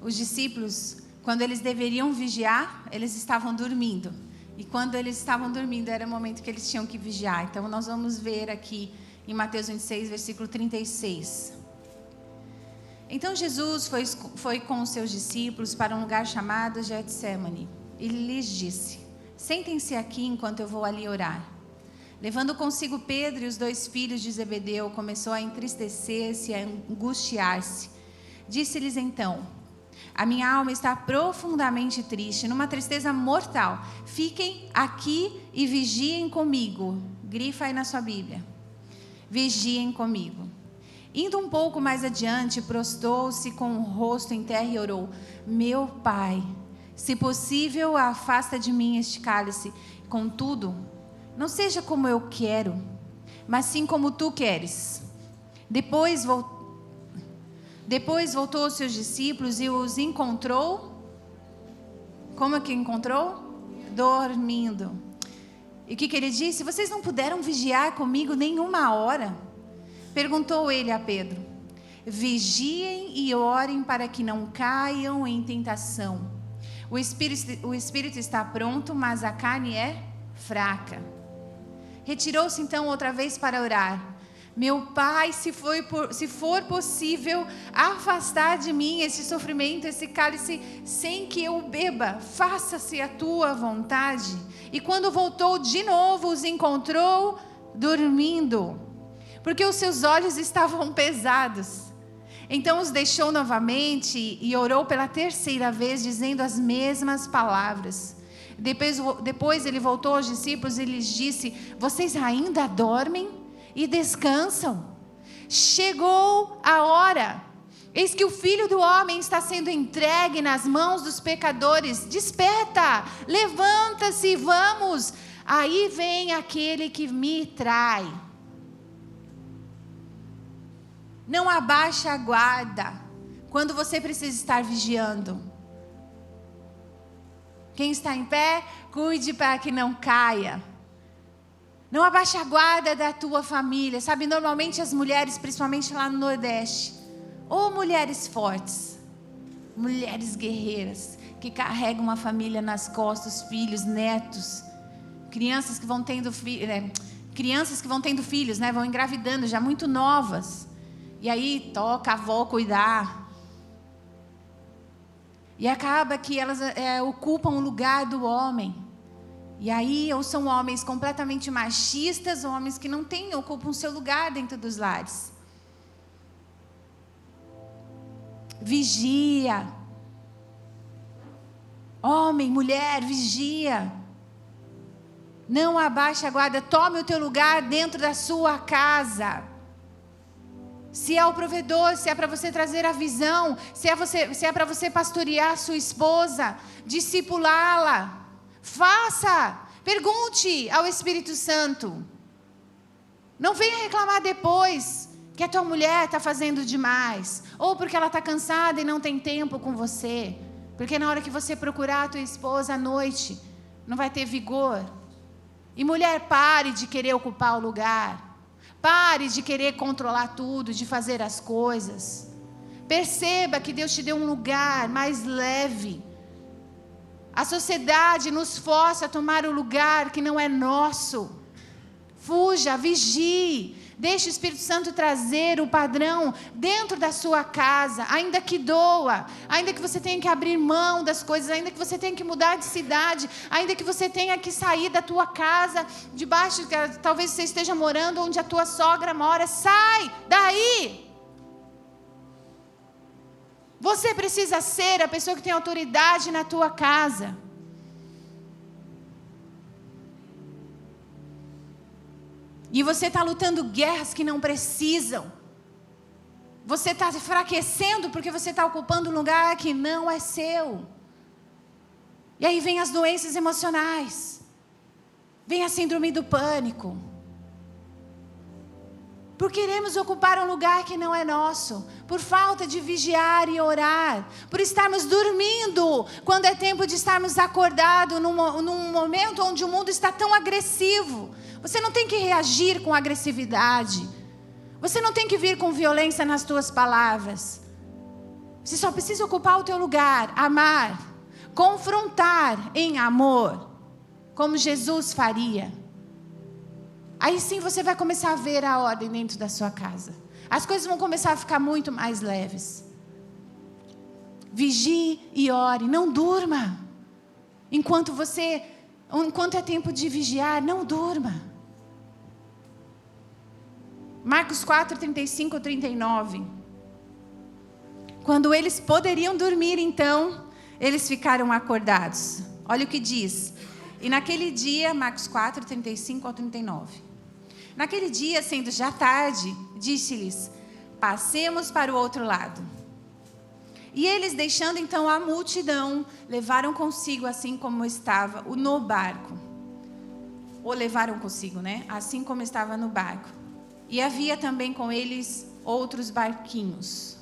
os discípulos, quando eles deveriam vigiar, eles estavam dormindo. E quando eles estavam dormindo, era o momento que eles tinham que vigiar. Então, nós vamos ver aqui em Mateus 26, versículo 36. Então, Jesus foi com os seus discípulos para um lugar chamado Getsêmani. Ele lhes disse, sentem-se aqui enquanto eu vou ali orar. Levando consigo Pedro e os 2 filhos de Zebedeu, começou a entristecer-se e a angustiar-se. Disse-lhes então, a minha alma está profundamente triste, numa tristeza mortal. Fiquem aqui e vigiem comigo. Grifa aí na sua Bíblia. Vigiem comigo. Indo um pouco mais adiante, prostou-se com o rosto em terra e orou. Meu Pai, se possível, afasta de mim este cálice. Contudo, não seja como eu quero, mas sim como tu queres. Depois voltou aos seus discípulos e os encontrou. Como é que encontrou? Dormindo. E o que ele disse? Vocês não puderam vigiar comigo nenhuma hora? Perguntou ele a Pedro. Vigiem e orem para que não caiam em tentação. O espírito está pronto, mas a carne é fraca. Retirou-se então outra vez para orar. Meu Pai, se for possível, afastar de mim esse sofrimento, esse cálice, sem que eu o beba, faça-se a tua vontade. E quando voltou de novo, os encontrou dormindo, porque os seus olhos estavam pesados. Então os deixou novamente e orou pela 3ª vez, dizendo as mesmas palavras. Depois ele voltou aos discípulos e lhes disse, vocês ainda dormem e descansam? Chegou a hora. Eis que o Filho do Homem está sendo entregue nas mãos dos pecadores. Desperta, levanta-se e vamos. Aí vem aquele que me trai. Não abaixe a guarda quando você precisa estar vigiando. Quem está em pé, cuide para que não caia. Não abaixe a guarda da tua família. Sabe, normalmente as mulheres, principalmente lá no Nordeste, ou mulheres fortes, mulheres guerreiras, que carregam uma família nas costas, filhos, netos, crianças que vão tendo filhos, né, vão engravidando já muito novas. E aí toca a avó cuidar. E acaba que elas ocupam o lugar do homem. E aí, ou são homens completamente machistas, ou homens que não ocupam seu lugar dentro dos lares. Vigia. Homem, mulher, vigia. Não abaixe a guarda, tome o teu lugar dentro da sua casa. Se é o provedor, se é para você trazer a visão, se é para você pastorear sua esposa, discipulá-la, faça, pergunte ao Espírito Santo. Não venha reclamar depois que a tua mulher está fazendo demais, ou porque ela está cansada e não tem tempo com você, porque na hora que você procurar a tua esposa à noite, não vai ter vigor. E mulher, pare de querer ocupar o lugar. Pare de querer controlar tudo, de fazer as coisas. Perceba que Deus te deu um lugar mais leve. A sociedade nos força a tomar o lugar que não é nosso. Fuja, vigie. Deixe o Espírito Santo trazer o padrão dentro da sua casa, ainda que doa, ainda que você tenha que abrir mão das coisas, ainda que você tenha que mudar de cidade, ainda que você tenha que sair da tua casa, debaixo, talvez você esteja morando onde a tua sogra mora, sai daí! Você precisa ser a pessoa que tem autoridade na tua casa. E você está lutando guerras que não precisam. Você está enfraquecendo porque você está ocupando um lugar que não é seu. E aí vem as doenças emocionais. Vem a síndrome do pânico. Por queremos ocupar um lugar que não é nosso. Por falta de vigiar e orar. Por estarmos dormindo quando é tempo de estarmos acordados num momento onde o mundo está tão agressivo. Você não tem que reagir com agressividade. Você não tem que vir com violência nas tuas palavras. Você só precisa ocupar o teu lugar, amar, confrontar em amor, como Jesus faria. Aí sim você vai começar a ver a ordem dentro da sua casa. As coisas vão começar a ficar muito mais leves. Vigie e ore, não durma. Enquanto é tempo de vigiar, não durma. Marcos 4, 35 ou 39. Quando eles poderiam dormir, então, eles ficaram acordados. Olha o que diz. E naquele dia, Marcos 4, 35 ao 39. Naquele dia, sendo já tarde, disse-lhes: passemos para o outro lado. E eles, deixando então a multidão, levaram consigo assim como estava no barco. Ou levaram consigo, né? Assim como estava no barco. E havia também com eles outros barquinhos.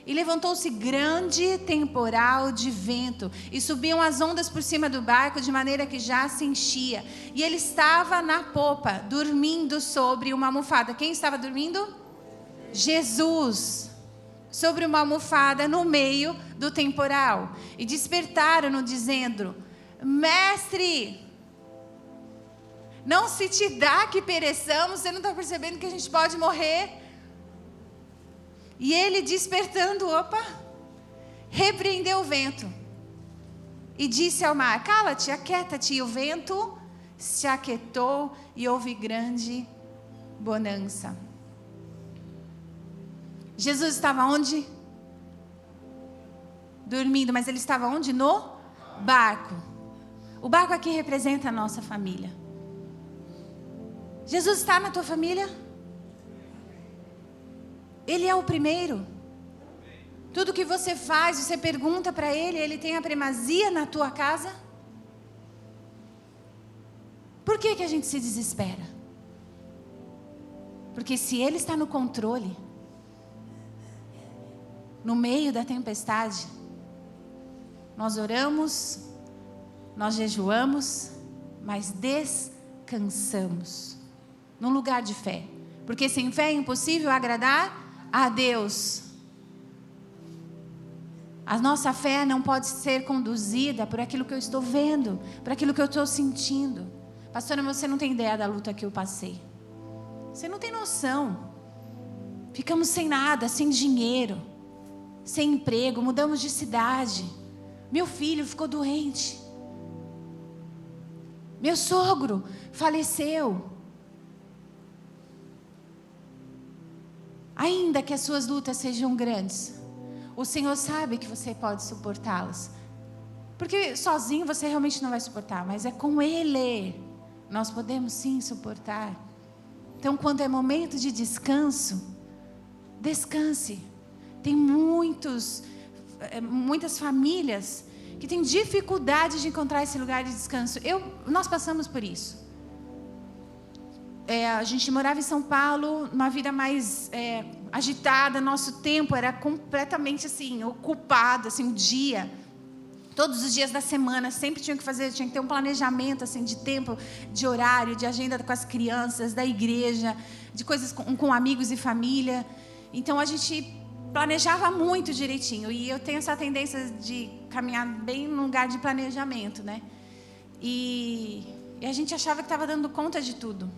E levantou-se grande temporal de vento, e subiam as ondas por cima do barco, de maneira que já se enchia. E ele estava na popa, dormindo sobre uma almofada. Quem estava dormindo? Jesus. Sobre uma almofada no meio do temporal. E despertaram-no, dizendo: Mestre, não se te dá que pereçamos? Você não está percebendo que a gente pode morrer? E ele, despertando, repreendeu o vento. E disse ao mar: cala-te, aquieta-te. E o vento se aquietou e houve grande bonança. Jesus estava onde? Dormindo, mas ele estava onde? No barco. O barco aqui representa a nossa família. Jesus está na tua família? Ele é o primeiro. Tudo que você faz, você pergunta para Ele, Ele tem a primazia na tua casa? Por que a gente se desespera? Porque se Ele está no controle, no meio da tempestade, nós oramos, nós jejuamos, mas descansamos. Num lugar de fé. Porque sem fé é impossível agradar a Deus. A nossa fé não pode ser conduzida por aquilo que eu estou vendo, por aquilo que eu estou sentindo. Pastora, você não tem ideia da luta que eu passei. Você não tem noção. Ficamos sem nada, sem dinheiro, sem emprego, mudamos de cidade. Meu filho ficou doente. Meu sogro faleceu. Ainda que as suas lutas sejam grandes, o Senhor sabe que você pode suportá-las. Porque sozinho você realmente não vai suportar, mas é com Ele nós podemos sim suportar. Então, quando é momento de descanso, descanse. Tem muitas famílias que têm dificuldade de encontrar esse lugar de descanso. Nós passamos por isso. A gente morava em São Paulo, uma vida mais agitada, nosso tempo era completamente assim, ocupado, assim, um dia, todos os dias da semana, sempre tinha que ter um planejamento assim, de tempo, de horário, de agenda com as crianças, da igreja, de coisas com amigos e família. Então a gente planejava muito direitinho. E eu tenho essa tendência de caminhar bem no lugar de planejamento, né? E a gente achava que estava dando conta de tudo.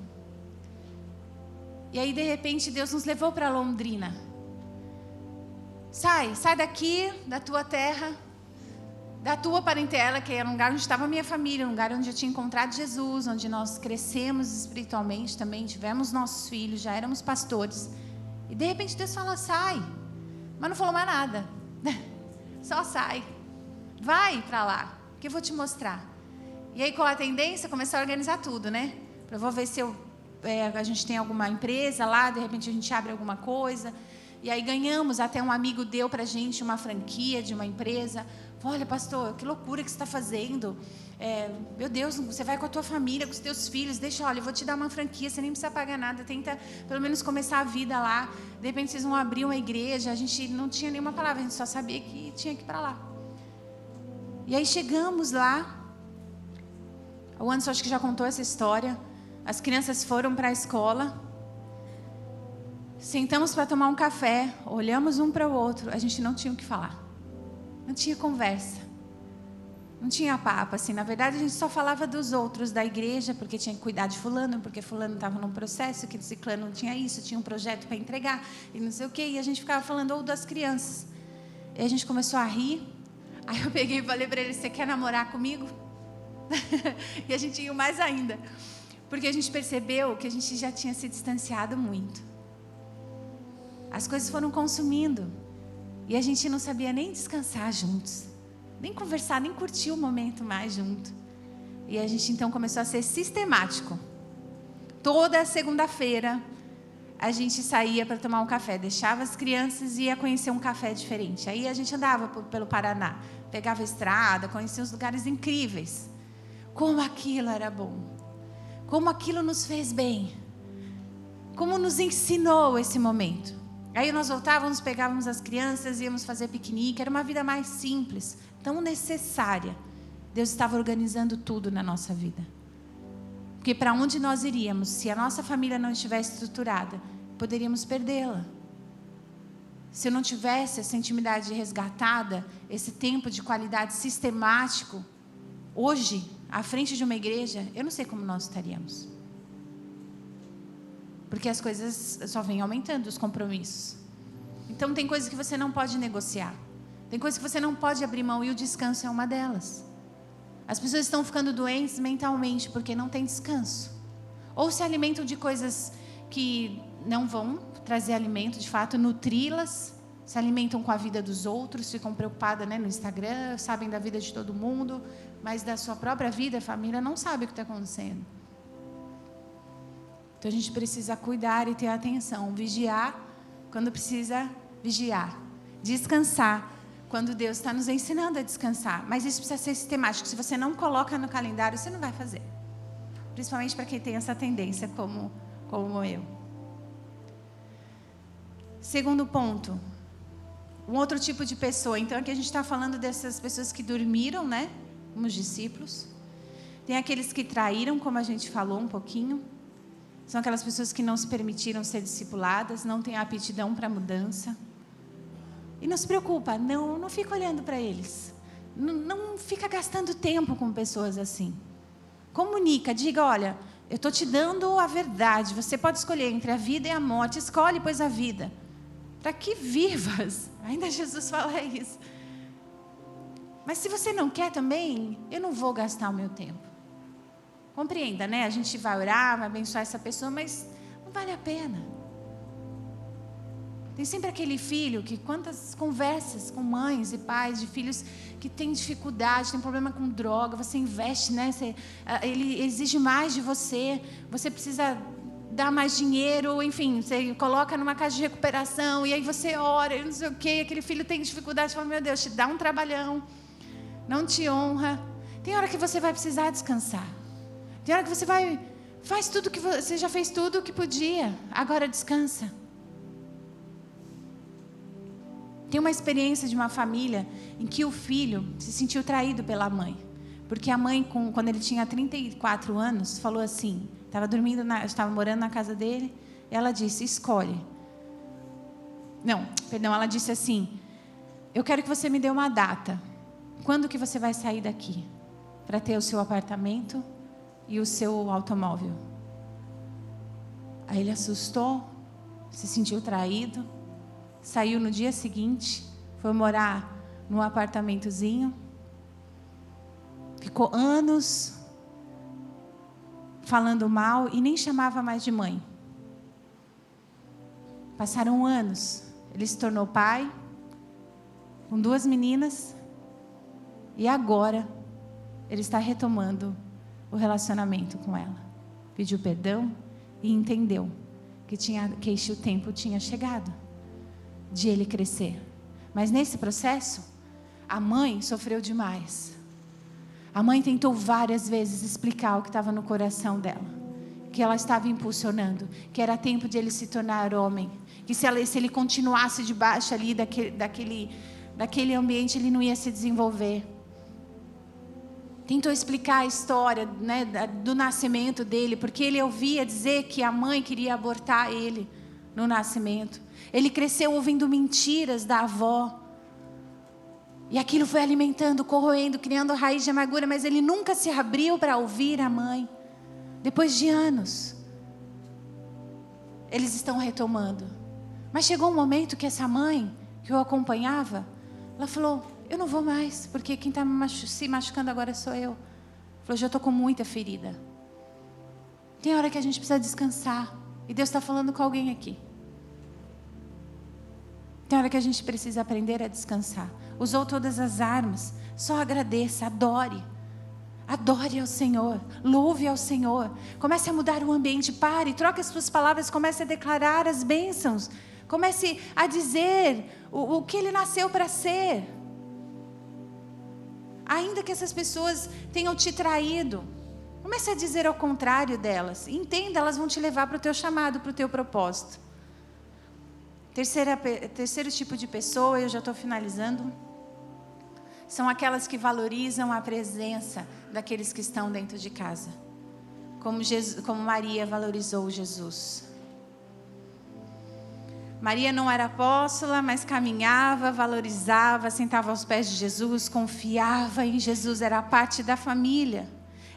E aí, de repente, Deus nos levou para Londrina. Sai daqui, da tua terra, da tua parentela, que era um lugar onde estava a minha família, um lugar onde eu tinha encontrado Jesus, onde nós crescemos espiritualmente também, tivemos nossos filhos, já éramos pastores. E de repente Deus fala, sai. Mas não falou mais nada. Só sai. Vai para lá, que eu vou te mostrar. E aí, com a tendência, começou a organizar tudo, né? Eu vou ver se a gente tem alguma empresa lá, de repente a gente abre alguma coisa. E aí ganhamos, até um amigo deu para a gente uma franquia de uma empresa. Olha, pastor, que loucura que você está fazendo. Meu Deus, você vai com a tua família, com os teus filhos. Olha, eu vou te dar uma franquia, você nem precisa pagar nada. Tenta pelo menos começar a vida lá. De repente vocês vão abrir uma igreja. A gente não tinha nenhuma palavra, a gente só sabia que tinha que ir para lá. E aí chegamos lá. O Anderson acho que já contou essa história. As crianças foram para a escola. Sentamos para tomar um café. Olhamos um para o outro. A gente não tinha o que falar. Não tinha conversa. Não tinha papo, assim. Na verdade, a gente só falava dos outros da igreja, porque tinha que cuidar de fulano, porque fulano estava num processo, que ciclano não tinha isso, tinha um projeto para entregar, e não sei o quê. E a gente ficava falando ou das crianças. E a gente começou a rir. Aí eu peguei e falei para ele, você quer namorar comigo? E a gente riu mais ainda. Porque a gente percebeu que a gente já tinha se distanciado muito. As coisas foram consumindo. E a gente não sabia nem descansar juntos. Nem conversar, nem curtir o momento mais junto. E a gente então começou a ser sistemático. Toda segunda-feira a gente saía para tomar um café. Deixava as crianças e ia conhecer um café diferente. Aí a gente andava pelo Paraná. Pegava a estrada, conhecia uns lugares incríveis. Como aquilo era bom. Como aquilo nos fez bem. Como nos ensinou esse momento. Aí nós voltávamos, pegávamos as crianças, íamos fazer piquenique. Era uma vida mais simples, tão necessária. Deus estava organizando tudo na nossa vida. Porque para onde nós iríamos, se a nossa família não estivesse estruturada, poderíamos perdê-la. Se eu não tivesse essa intimidade resgatada, esse tempo de qualidade sistemático, hoje, à frente de uma igreja, eu não sei como nós estaríamos. Porque as coisas só vêm aumentando, os compromissos. Então tem coisas que você não pode negociar. Tem coisas que você não pode abrir mão e o descanso é uma delas. As pessoas estão ficando doentes mentalmente porque não tem descanso. Ou se alimentam de coisas que não vão trazer alimento, de fato, nutri-las. Se alimentam com a vida dos outros, ficam preocupadas, né, no Instagram, sabem da vida de todo mundo, mas da sua própria vida, a família não sabe o que está acontecendo. Então a gente precisa cuidar e ter atenção, vigiar quando precisa vigiar, descansar quando Deus está nos ensinando a descansar. Mas isso precisa ser sistemático. Se você não coloca no calendário, você não vai fazer. Principalmente para quem tem essa tendência como eu. Segundo ponto, um outro tipo de pessoa. Então aqui a gente está falando dessas pessoas que dormiram, né? Como os discípulos. Tem aqueles que traíram, como a gente falou um pouquinho. São aquelas pessoas que não se permitiram ser discipuladas, não têm aptidão para mudança. E não se preocupa, não fica olhando para eles. Não fica gastando tempo com pessoas assim. Comunica, diga, olha, eu estou te dando a verdade. Você pode escolher entre a vida e a morte. Escolhe, pois, a vida. Para que vivas. Ainda Jesus fala isso. Mas se você não quer também, eu não vou gastar o meu tempo. Compreenda, né? A gente vai orar, vai abençoar essa pessoa, mas não vale a pena. Tem sempre aquele filho que quantas conversas com mães e pais de filhos que têm dificuldade, tem problema com droga, você investe, né? Ele exige mais de você, você precisa dar mais dinheiro, enfim, você coloca numa casa de recuperação e aí você ora, e não sei o quê, aquele filho tem dificuldade, fala, meu Deus, te dá um trabalhão, não te honra. Tem hora que você vai precisar descansar. Tem hora que você faz tudo que você já fez tudo o que podia, agora descansa. Tem uma experiência de uma família em que o filho se sentiu traído pela mãe. Porque a mãe, quando ele tinha 34 anos, falou assim, estava morando na casa dele, e ela disse, escolhe, Ela disse assim: eu quero que você me dê uma data. Quando que você vai sair daqui? Para ter o seu apartamento e o seu automóvel. Aí ele assustou, se sentiu traído, saiu no dia seguinte, foi morar num apartamentozinho, ficou anos falando mal e nem chamava mais de mãe. Passaram anos, ele se tornou pai, com 2 meninas, e agora ele está retomando o relacionamento com ela. Pediu perdão e entendeu que o tempo tinha chegado de ele crescer. Mas nesse processo, a mãe sofreu demais. A mãe tentou várias vezes explicar o que estava no coração dela, que ela estava impulsionando, que era tempo de ele se tornar homem, que se ele continuasse debaixo ali daquele ambiente, ele não ia se desenvolver. Tentou explicar a história, né, do nascimento dele, porque ele ouvia dizer que a mãe queria abortar ele no nascimento. Ele cresceu ouvindo mentiras da avó. E aquilo foi alimentando, corroendo, criando raiz de amargura, mas ele nunca se abriu para ouvir a mãe. Depois de anos, eles estão retomando. Mas chegou um momento que essa mãe, que o acompanhava, ela falou: eu não vou mais, porque quem está se machucando agora sou eu. Falou: já estou com muita ferida. Tem hora que a gente precisa descansar. E Deus está falando com alguém aqui. Tem hora que a gente precisa aprender a descansar. Usou todas as armas. Só agradeça, adore. Adore ao Senhor. Louve ao Senhor. Comece a mudar o ambiente. Pare, troque as suas palavras. Comece a declarar as bênçãos. Comece a dizer o que ele nasceu para ser. Ainda que essas pessoas tenham te traído, comece a dizer ao contrário delas. Entenda, elas vão te levar para o teu chamado, para o teu propósito. Terceiro tipo de pessoa, eu já estou finalizando, são aquelas que valorizam a presença daqueles que estão dentro de casa. Como Maria valorizou Jesus. Maria não era apóstola, mas caminhava, valorizava, sentava aos pés de Jesus, confiava em Jesus, era parte da família.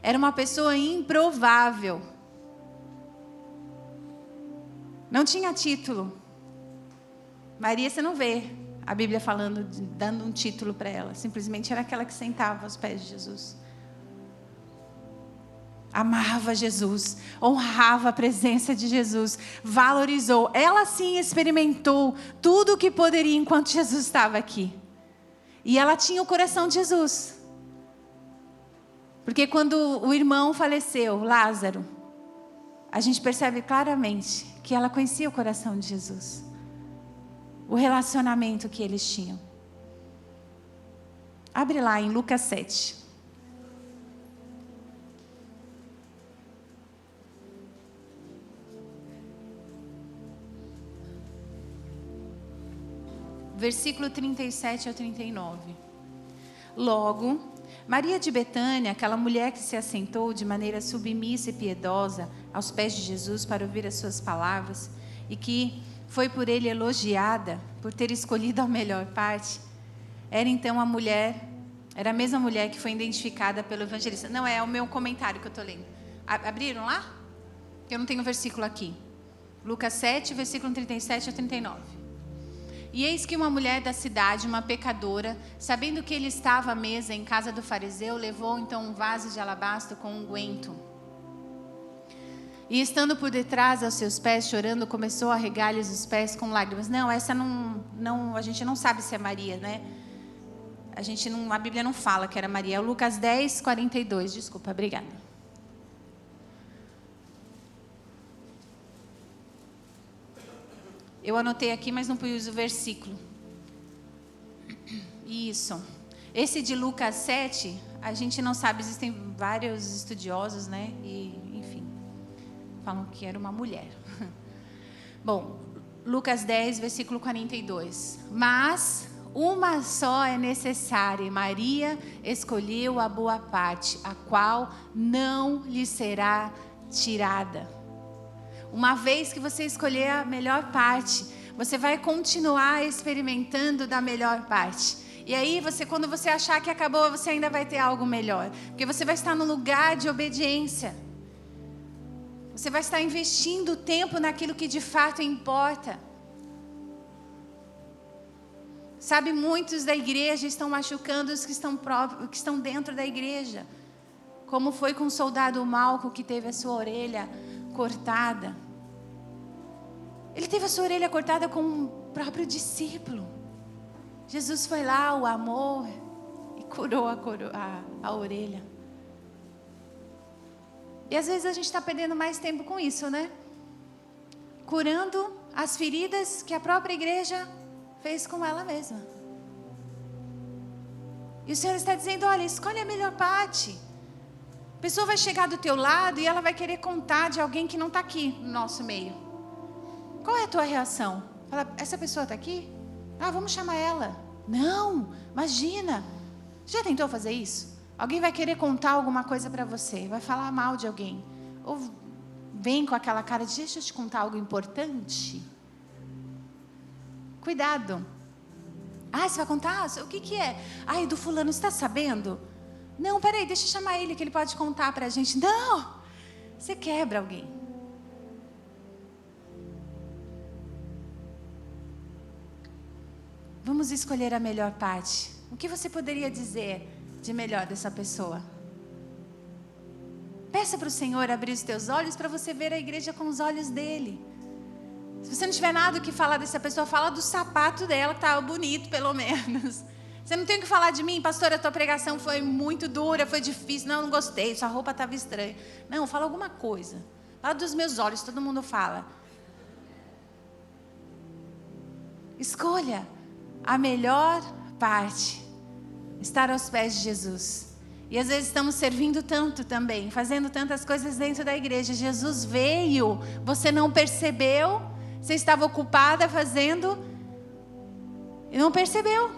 Era uma pessoa improvável. Não tinha título. Maria, você não vê a Bíblia falando, dando um título para ela. Simplesmente era aquela que sentava aos pés de Jesus. Amava Jesus, honrava a presença de Jesus, valorizou. Ela sim experimentou tudo o que poderia enquanto Jesus estava aqui. E ela tinha o coração de Jesus. Porque quando o irmão faleceu, Lázaro, a gente percebe claramente que ela conhecia o coração de Jesus. O relacionamento que eles tinham. Abre lá em Lucas 7. Versículo 37 ao 39. Logo, Maria de Betânia, aquela mulher que se assentou de maneira submissa e piedosa aos pés de Jesus para ouvir as suas palavras, e que foi por ele elogiada por ter escolhido a melhor parte, era então era a mesma mulher que foi identificada pelo evangelista. Não, é o meu comentário que eu estou lendo. Abriram lá? Eu não tenho versículo aqui. Lucas 7, versículo 37 a 39. E eis que uma mulher da cidade, uma pecadora, sabendo que ele estava à mesa em casa do fariseu, levou então um vaso de alabastro com unguento. E estando por detrás aos seus pés, chorando, começou a regar-lhes os pés com lágrimas. Não, essa não, a gente não sabe se é Maria, né? A Bíblia não fala que era Maria. É o Lucas 10, 42. Desculpa, obrigada. Eu anotei aqui, mas não pus o versículo. Isso. Esse de Lucas 7, a gente não sabe, existem vários estudiosos, né? E, enfim, falam que era uma mulher. Bom, Lucas 10, versículo 42. Mas uma só é necessária, e Maria escolheu a boa parte, a qual não lhe será tirada. Uma vez que você escolher a melhor parte, você vai continuar experimentando da melhor parte. E aí, quando você achar que acabou, você ainda vai ter algo melhor. Porque você vai estar no lugar de obediência. Você vai estar investindo tempo naquilo que de fato importa. Sabe, muitos da igreja estão machucando os que estão dentro da igreja. Como foi com o soldado Malco que teve a sua orelha cortada. Ele teve a sua orelha cortada com o próprio discípulo. Jesus foi lá, o amou e curou a orelha. E às vezes a gente está perdendo mais tempo com isso, né? Curando as feridas que a própria igreja fez com ela mesma. E o Senhor está dizendo, olha, escolhe a melhor parte. A pessoa vai chegar do teu lado e ela vai querer contar de alguém que não está aqui no nosso meio. Qual é a tua reação? Fala, essa pessoa está aqui? Ah, vamos chamar ela. Não, imagina. Já tentou fazer isso? Alguém vai querer contar alguma coisa para você, vai falar mal de alguém. Ou vem com aquela cara de, deixa eu te contar algo importante. Cuidado. Ah, você vai contar? O que é? Ai, do fulano, você está sabendo? Não, peraí, deixa eu chamar ele que ele pode contar para a gente. Não, você quebra alguém. Vamos escolher a melhor parte. O que você poderia dizer de melhor dessa pessoa? Peça para o Senhor abrir os teus olhos para você ver a igreja com os olhos dele. Se você não tiver nada o que falar dessa pessoa, fala do sapato dela, que estava bonito pelo menos. Você não tem o que falar de mim, pastora, a tua pregação foi muito dura, foi difícil, não gostei, sua roupa estava estranha. Não, fala alguma coisa. Fala dos meus olhos, todo mundo fala. Escolha a melhor parte, estar aos pés de Jesus. E às vezes estamos servindo tanto também, fazendo tantas coisas dentro da igreja. Jesus veio, você não percebeu, você estava ocupada fazendo e não percebeu.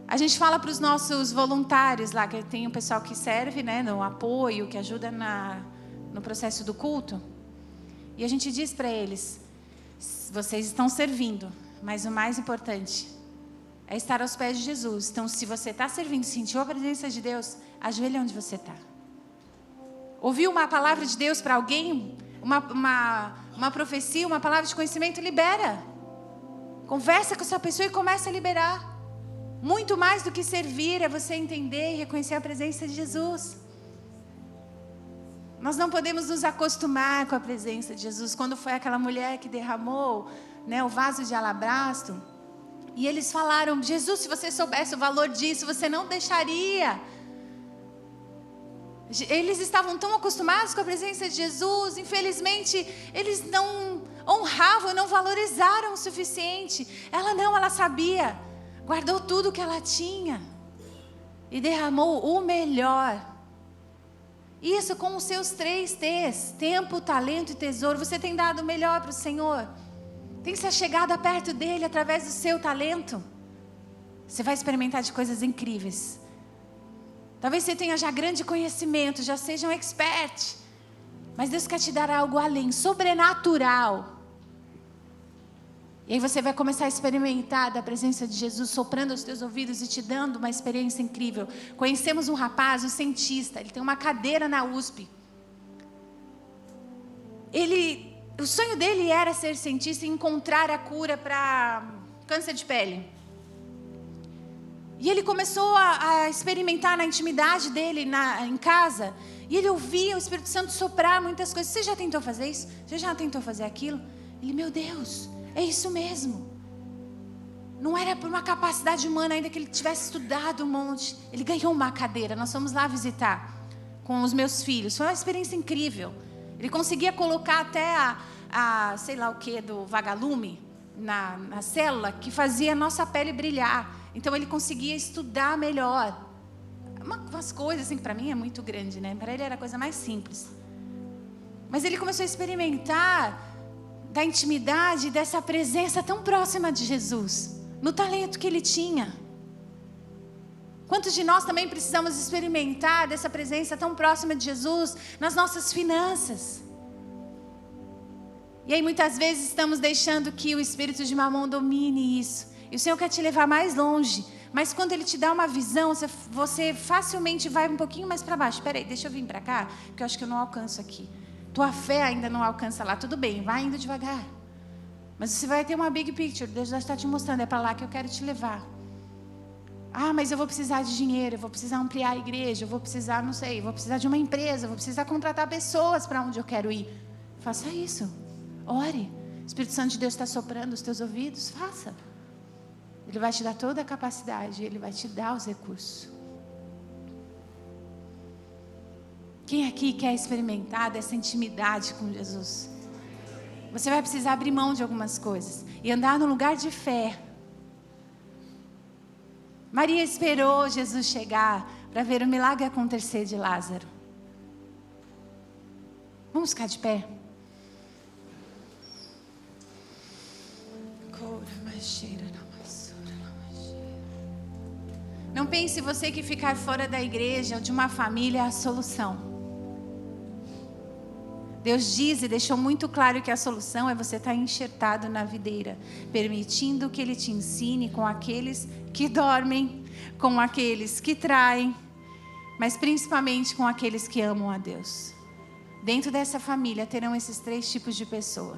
A gente fala para os nossos voluntários lá, que tem um pessoal que serve, né, no apoio, que ajuda no processo do culto. E a gente diz para eles, vocês estão servindo, mas o mais importante é estar aos pés de Jesus. Então, se você está servindo, sentiu a presença de Deus, ajoelha onde você está. Ouviu uma palavra de Deus para alguém, uma profecia, uma palavra de conhecimento, libera. Conversa com essa pessoa e começa a liberar. Muito mais do que servir é você entender e reconhecer a presença de Jesus. Nós não podemos nos acostumar com a presença de Jesus. Quando foi aquela mulher que derramou, né, o vaso de alabastro, e eles falaram, Jesus, se você soubesse o valor disso, você não deixaria. Eles estavam tão acostumados com a presença de Jesus, infelizmente, eles não honravam, não valorizaram o suficiente. Ela sabia. Guardou tudo que ela tinha e derramou o melhor. Isso com os seus 3 T's, tempo, talento e tesouro. Você tem dado o melhor para o Senhor? Tem se achegado perto dele através do seu talento? Você vai experimentar de coisas incríveis. Talvez você tenha já grande conhecimento, já seja um expert. Mas Deus quer te dar algo além, sobrenatural. E aí você vai começar a experimentar da presença de Jesus, soprando aos teus ouvidos e te dando uma experiência incrível. Conhecemos um rapaz, um cientista, ele tem uma cadeira na USP. O sonho dele era ser cientista e encontrar a cura para câncer de pele. E ele começou a experimentar na intimidade dele, em casa. E ele ouvia o Espírito Santo soprar muitas coisas. Você já tentou fazer isso? Você já tentou fazer aquilo? Ele, meu Deus... É isso mesmo. Não era por uma capacidade humana, ainda que ele tivesse estudado um monte. Ele ganhou uma cadeira. Nós fomos lá visitar com os meus filhos. Foi uma experiência incrível. Ele conseguia colocar até sei lá o que, do vagalume na célula, que fazia a nossa pele brilhar. Então ele conseguia estudar melhor. Umas coisas assim que para mim é muito grande, né? Para ele era a coisa mais simples. Mas ele começou a experimentar da intimidade, dessa presença tão próxima de Jesus, no talento que ele tinha. Quantos de nós também precisamos experimentar dessa presença tão próxima de Jesus nas nossas finanças? E aí muitas vezes estamos deixando que o espírito de Mamon domine isso. E o Senhor quer te levar mais longe. Mas quando Ele te dá uma visão, você facilmente vai um pouquinho mais para baixo. Espera aí, deixa eu vir para cá, porque eu acho que eu não alcanço aqui. Tua fé ainda não alcança lá. Tudo bem, vai indo devagar. Mas você vai ter uma big picture. Deus já está te mostrando, é para lá que eu quero te levar. Ah, mas eu vou precisar de dinheiro, eu vou precisar ampliar a igreja, eu vou precisar, não sei, eu vou precisar de uma empresa, eu vou precisar contratar pessoas para onde eu quero ir. Faça isso. Ore. O Espírito Santo de Deus está soprando os teus ouvidos. Faça. Ele vai te dar toda a capacidade, Ele vai te dar os recursos. Quem aqui quer experimentar dessa intimidade com Jesus? Você vai precisar abrir mão de algumas coisas e andar no lugar de fé. Maria esperou Jesus chegar para ver o milagre acontecer de Lázaro. Vamos ficar de pé? Não pense você que ficar fora da igreja ou de uma família é a solução. Deus diz e deixou muito claro que a solução é você estar enxertado na videira, permitindo que Ele te ensine com aqueles que dormem, com aqueles que traem, mas principalmente com aqueles que amam a Deus. Dentro dessa família terão esses 3 tipos de pessoa.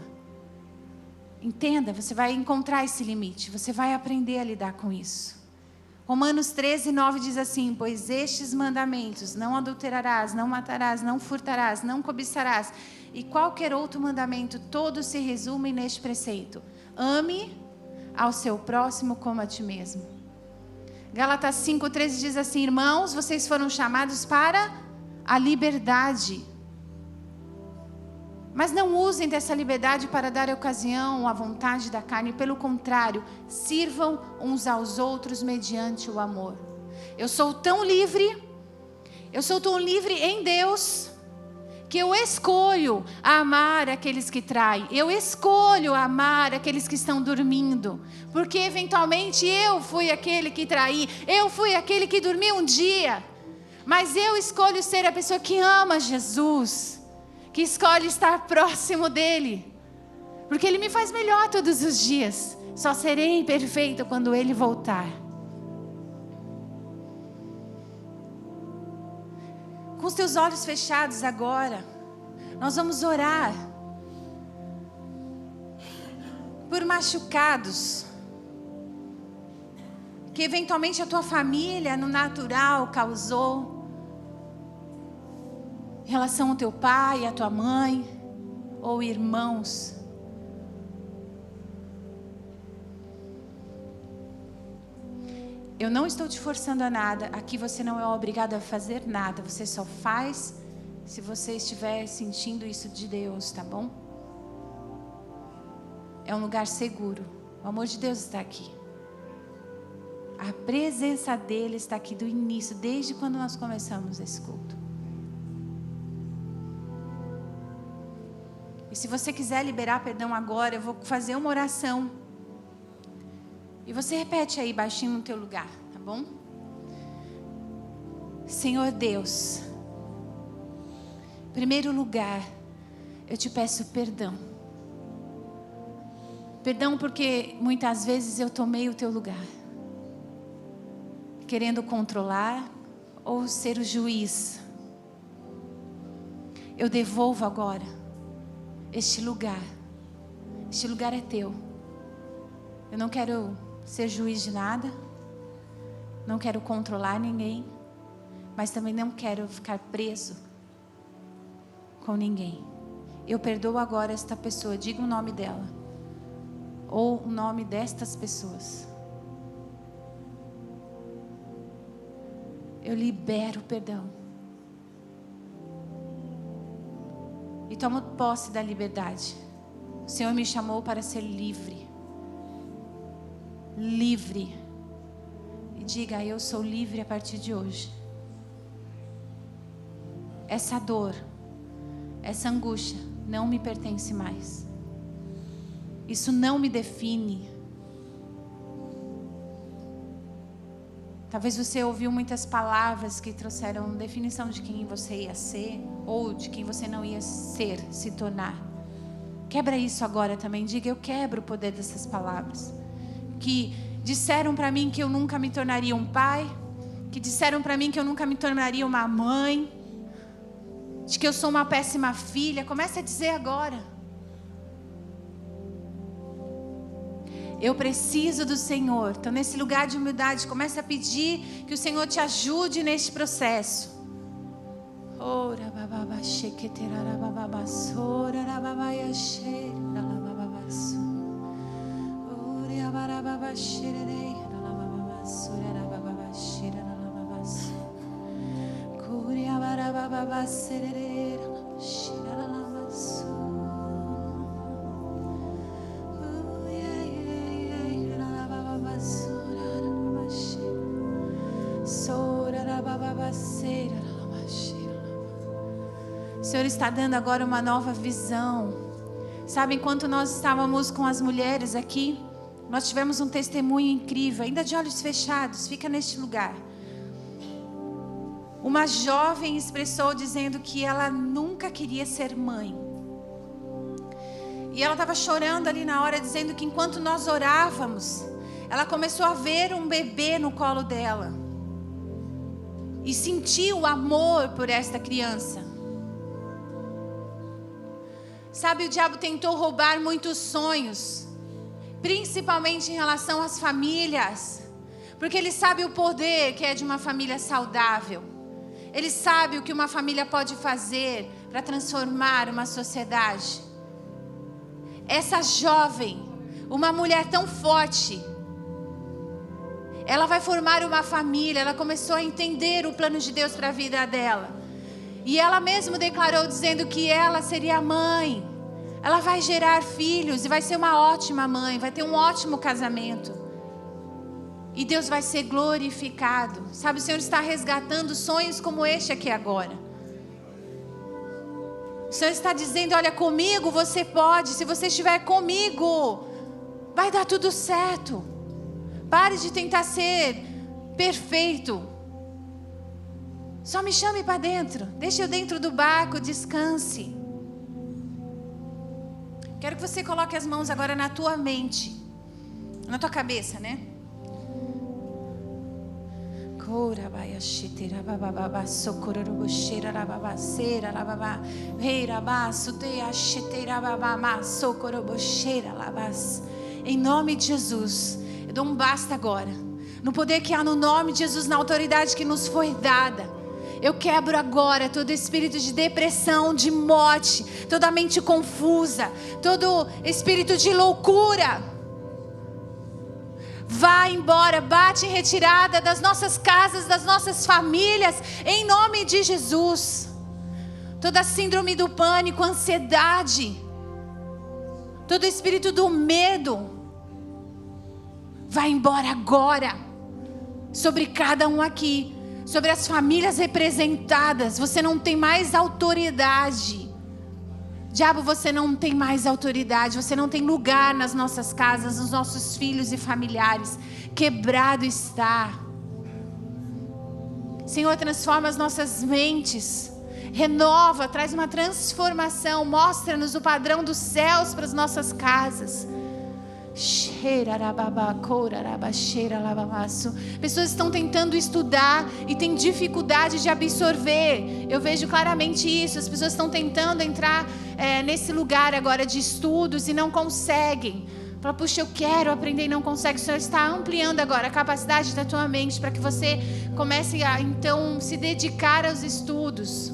Entenda, você vai encontrar esse limite, você vai aprender a lidar com isso. Romanos 13:9 diz assim: pois estes mandamentos, não adulterarás, não matarás, não furtarás, não cobiçarás, e qualquer outro mandamento, todos se resumem neste preceito: ame ao seu próximo como a ti mesmo. Gálatas 5:13 diz assim: irmãos, vocês foram chamados para a liberdade. Mas não usem dessa liberdade para dar ocasião à vontade da carne. Pelo contrário, sirvam uns aos outros mediante o amor. Eu sou tão livre em Deus, que eu escolho amar aqueles que traem. Eu escolho amar aqueles que estão dormindo. Porque eventualmente eu fui aquele que traí. Eu fui aquele que dormiu um dia. Mas eu escolho ser a pessoa que ama Jesus, que escolhe estar próximo dEle, porque Ele me faz melhor todos os dias. Só serei perfeito quando Ele voltar. Com os teus olhos fechados agora, nós vamos orar por machucados que eventualmente a tua família no natural causou, em relação ao teu pai, à tua mãe, ou irmãos. Eu não estou te forçando a nada. Aqui você não é obrigado a fazer nada. Você só faz se você estiver sentindo isso de Deus, tá bom? É um lugar seguro. O amor de Deus está aqui. A presença dEle está aqui do início, desde quando nós começamos esse culto. E se você quiser liberar perdão agora, eu vou fazer uma oração. E você repete aí baixinho no teu lugar, tá bom? Senhor Deus, em primeiro lugar, eu te peço perdão. Perdão porque muitas vezes eu tomei o teu lugar, querendo controlar ou ser o juiz. Eu devolvo agora este lugar é teu. Eu não quero ser juiz de nada, não quero controlar ninguém, mas também não quero ficar preso com ninguém. Eu perdoo agora esta pessoa, diga o nome dela, ou o nome destas pessoas. Eu libero o perdão. E tomo posse da liberdade. O Senhor me chamou para ser livre. Livre. E diga: eu sou livre a partir de hoje. Essa dor, essa angústia não me pertence mais. Isso não me define. Talvez você ouviu muitas palavras que trouxeram definição de quem você ia ser ou de quem você não ia ser, se tornar. Quebra isso agora também. Diga: eu quebro o poder dessas palavras. Que disseram para mim que eu nunca me tornaria um pai. Que disseram para mim que eu nunca me tornaria uma mãe. De que eu sou uma péssima filha. Comece a dizer agora. Eu preciso do Senhor. Então, nesse lugar de humildade, comece a pedir que o Senhor te ajude neste processo. O Senhor está dando agora uma nova visão. Sabe, enquanto nós estávamos com as mulheres aqui, nós tivemos um testemunho incrível, ainda de olhos fechados, fica neste lugar. Uma jovem expressou dizendo que ela nunca queria ser mãe. E ela estava chorando ali na hora, dizendo que enquanto nós orávamos, ela começou a ver um bebê no colo dela. E sentiu o amor por esta criança. Sabe, o diabo tentou roubar muitos sonhos, principalmente em relação às famílias, porque ele sabe o poder que é de uma família saudável. Ele sabe o que uma família pode fazer para transformar uma sociedade. Essa jovem, uma mulher tão forte, ela vai formar uma família. Ela começou a entender o plano de Deus para a vida dela. E ela mesma declarou dizendo que ela seria mãe. Ela vai gerar filhos e vai ser uma ótima mãe, vai ter um ótimo casamento. E Deus vai ser glorificado. Sabe, o Senhor está resgatando sonhos como este aqui agora. O Senhor está dizendo: olha, comigo você pode. Se você estiver comigo, vai dar tudo certo. Pare de tentar ser perfeito. Só me chame para dentro. Deixe eu dentro do barco, descanse. Quero que você coloque as mãos agora na tua mente. Na tua cabeça, né? Em nome de Jesus, eu dou um basta agora. No poder que há no nome de Jesus, na autoridade que nos foi dada. Eu quebro agora todo espírito de depressão, de morte, toda mente confusa, todo espírito de loucura. Vá embora, bate em retirada das nossas casas, das nossas famílias, em nome de Jesus. Toda síndrome do pânico, ansiedade, todo espírito do medo, vai embora agora, sobre cada um aqui, sobre as famílias representadas. Você não tem mais autoridade. Diabo, você não tem mais autoridade. Você não tem lugar nas nossas casas, nos nossos filhos e familiares. Quebrado está. Senhor, transforma as nossas mentes. Renova, traz uma transformação. Mostra-nos o padrão dos céus para as nossas casas. Pessoas estão tentando estudar e têm dificuldade de absorver. Eu vejo claramente isso. As pessoas estão tentando entrar nesse lugar agora de estudos e não conseguem. Fala, puxa, eu quero aprender e não consegue. O Senhor está ampliando agora a capacidade da tua mente para que você comece a então se dedicar aos estudos.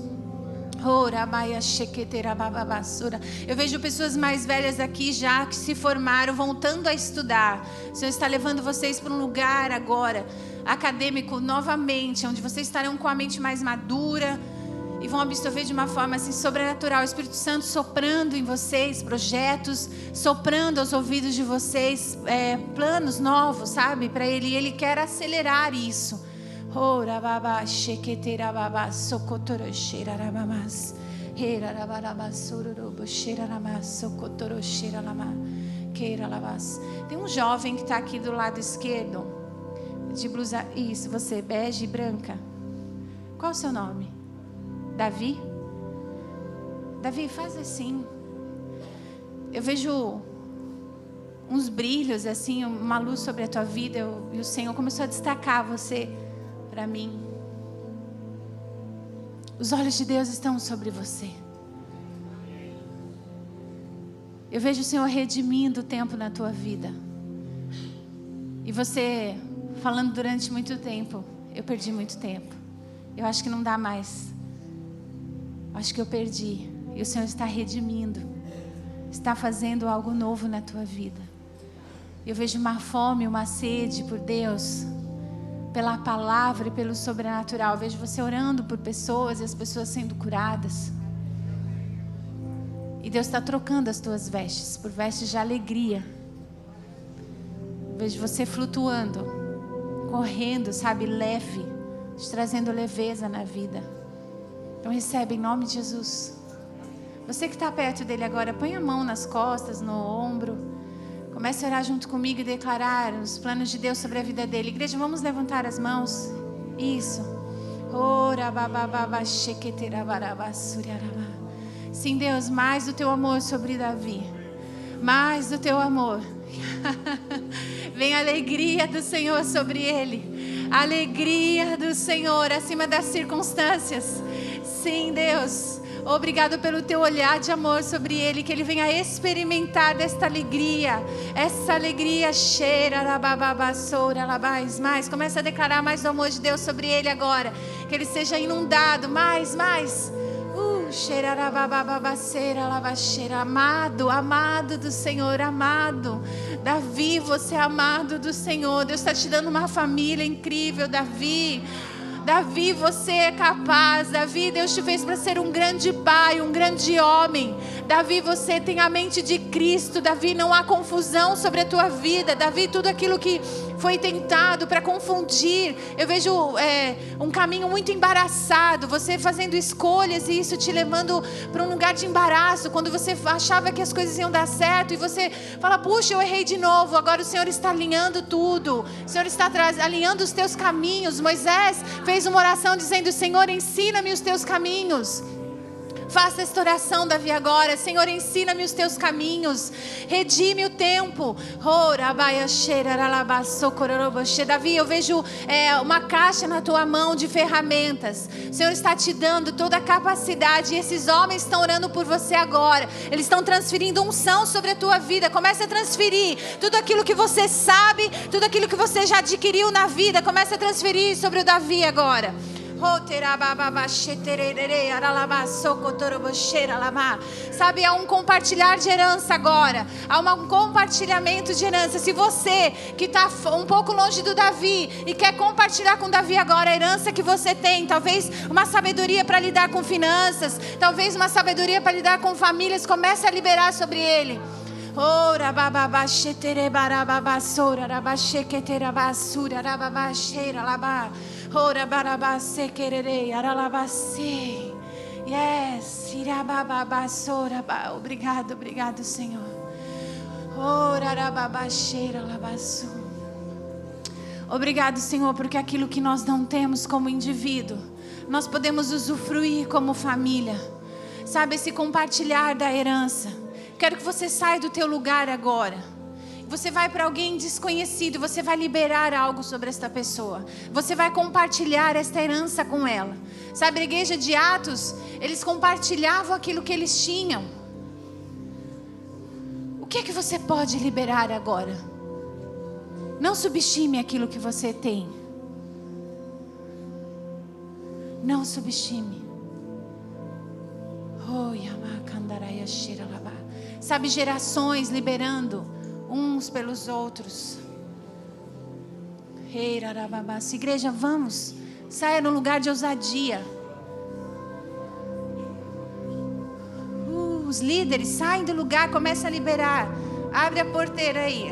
Eu vejo pessoas mais velhas aqui já que se formaram, voltando a estudar. O Senhor está levando vocês para um lugar agora acadêmico novamente, onde vocês estarão com a mente mais madura e vão absorver de uma forma assim sobrenatural. O Espírito Santo soprando em vocês projetos, soprando aos ouvidos de vocês planos novos, sabe, para Ele. E Ele quer acelerar isso. Tem um jovem que está aqui do lado esquerdo, de blusa, isso, você, bege e branca. Qual o seu nome? Davi? Davi, faz assim. eu vejo uns brilhos, assim, uma luz sobre a tua vida, e o Senhor começou a destacar você para mim. Os olhos de Deus estão sobre você. Eu vejo o Senhor redimindo o tempo na tua vida. E você falando durante muito tempo, eu perdi muito tempo. Eu acho que não dá mais. Acho que eu perdi. E o Senhor está redimindo. Está fazendo algo novo na tua vida. Eu vejo uma fome, uma sede por Deus, pela palavra e pelo sobrenatural. Eu vejo você orando por pessoas e as pessoas sendo curadas. E Deus está trocando as tuas vestes por vestes de alegria. Eu vejo você flutuando, correndo, sabe, leve, te trazendo leveza na vida. Então recebe em nome de Jesus. Você que está perto dele agora, põe a mão nas costas, no ombro. Comece a orar junto comigo e declarar os planos de Deus sobre a vida dele. Igreja, vamos levantar as mãos. Isso. Sim, Deus, mais do teu amor sobre Davi. Mais do teu amor. Vem a alegria do Senhor sobre ele. A alegria do Senhor acima das circunstâncias. Sim, Deus. Obrigado pelo teu olhar de amor sobre ele, que ele venha experimentar desta alegria, essa alegria cheira, mais, começa a declarar mais do amor de Deus sobre ele agora, que ele seja inundado, mais, amado do Senhor, amado. Davi, você é amado do Senhor. Deus está te dando uma família incrível, Davi, você é capaz. Davi, Deus te fez para ser um grande pai, um grande homem. Davi, você tem a mente de Cristo. Davi, não há confusão sobre a tua vida. Davi, tudo aquilo que foi tentado para confundir, eu vejo um caminho muito embaraçado, você fazendo escolhas e isso te levando para um lugar de embaraço, quando você achava que as coisas iam dar certo e você fala, puxa, eu errei de novo. Agora o Senhor está alinhando tudo, o Senhor está alinhando os teus caminhos. Moisés fez uma oração dizendo, Senhor, ensina-me os teus caminhos. Faça esta oração, Davi, agora. Senhor, ensina-me os teus caminhos. Redime o tempo. Davi, eu vejo uma caixa na tua mão de ferramentas. O Senhor está te dando toda a capacidade. E esses homens estão orando por você agora. Eles estão transferindo unção sobre a tua vida. Comece a transferir tudo aquilo que você sabe, tudo aquilo que você já adquiriu na vida. Comece a transferir sobre o Davi agora. Sabe, há um compartilhar de herança agora. Há um compartilhamento de herança. Se você que está um pouco longe do Davi e quer compartilhar com Davi agora a herança que você tem, talvez uma sabedoria para lidar com finanças, talvez uma sabedoria para lidar com famílias, comece a liberar sobre ele. Ora bababa shetere barababa sora rabasheketere basura rababasheira laba. Ora barabase quererei aralabase. Yes, irababa sora. Obrigado, Senhor. Ora rababasheira labasu. Obrigado, Senhor, porque aquilo que nós não temos como indivíduo, nós podemos usufruir como família. Sabe, esse compartilhar da herança. Quero que você saia do teu lugar agora. Você vai para alguém desconhecido, você vai liberar algo sobre esta pessoa. Você vai compartilhar esta herança com ela. Sabe, a igreja de Atos, eles compartilhavam aquilo que eles tinham. O que é que você pode liberar agora? Não subestime aquilo que você tem. Não subestime. Sabe, gerações liberando uns pelos outros. Igreja, vamos. Saia no lugar de ousadia. Os líderes saem do lugar, começa a liberar. Abre a porteira aí.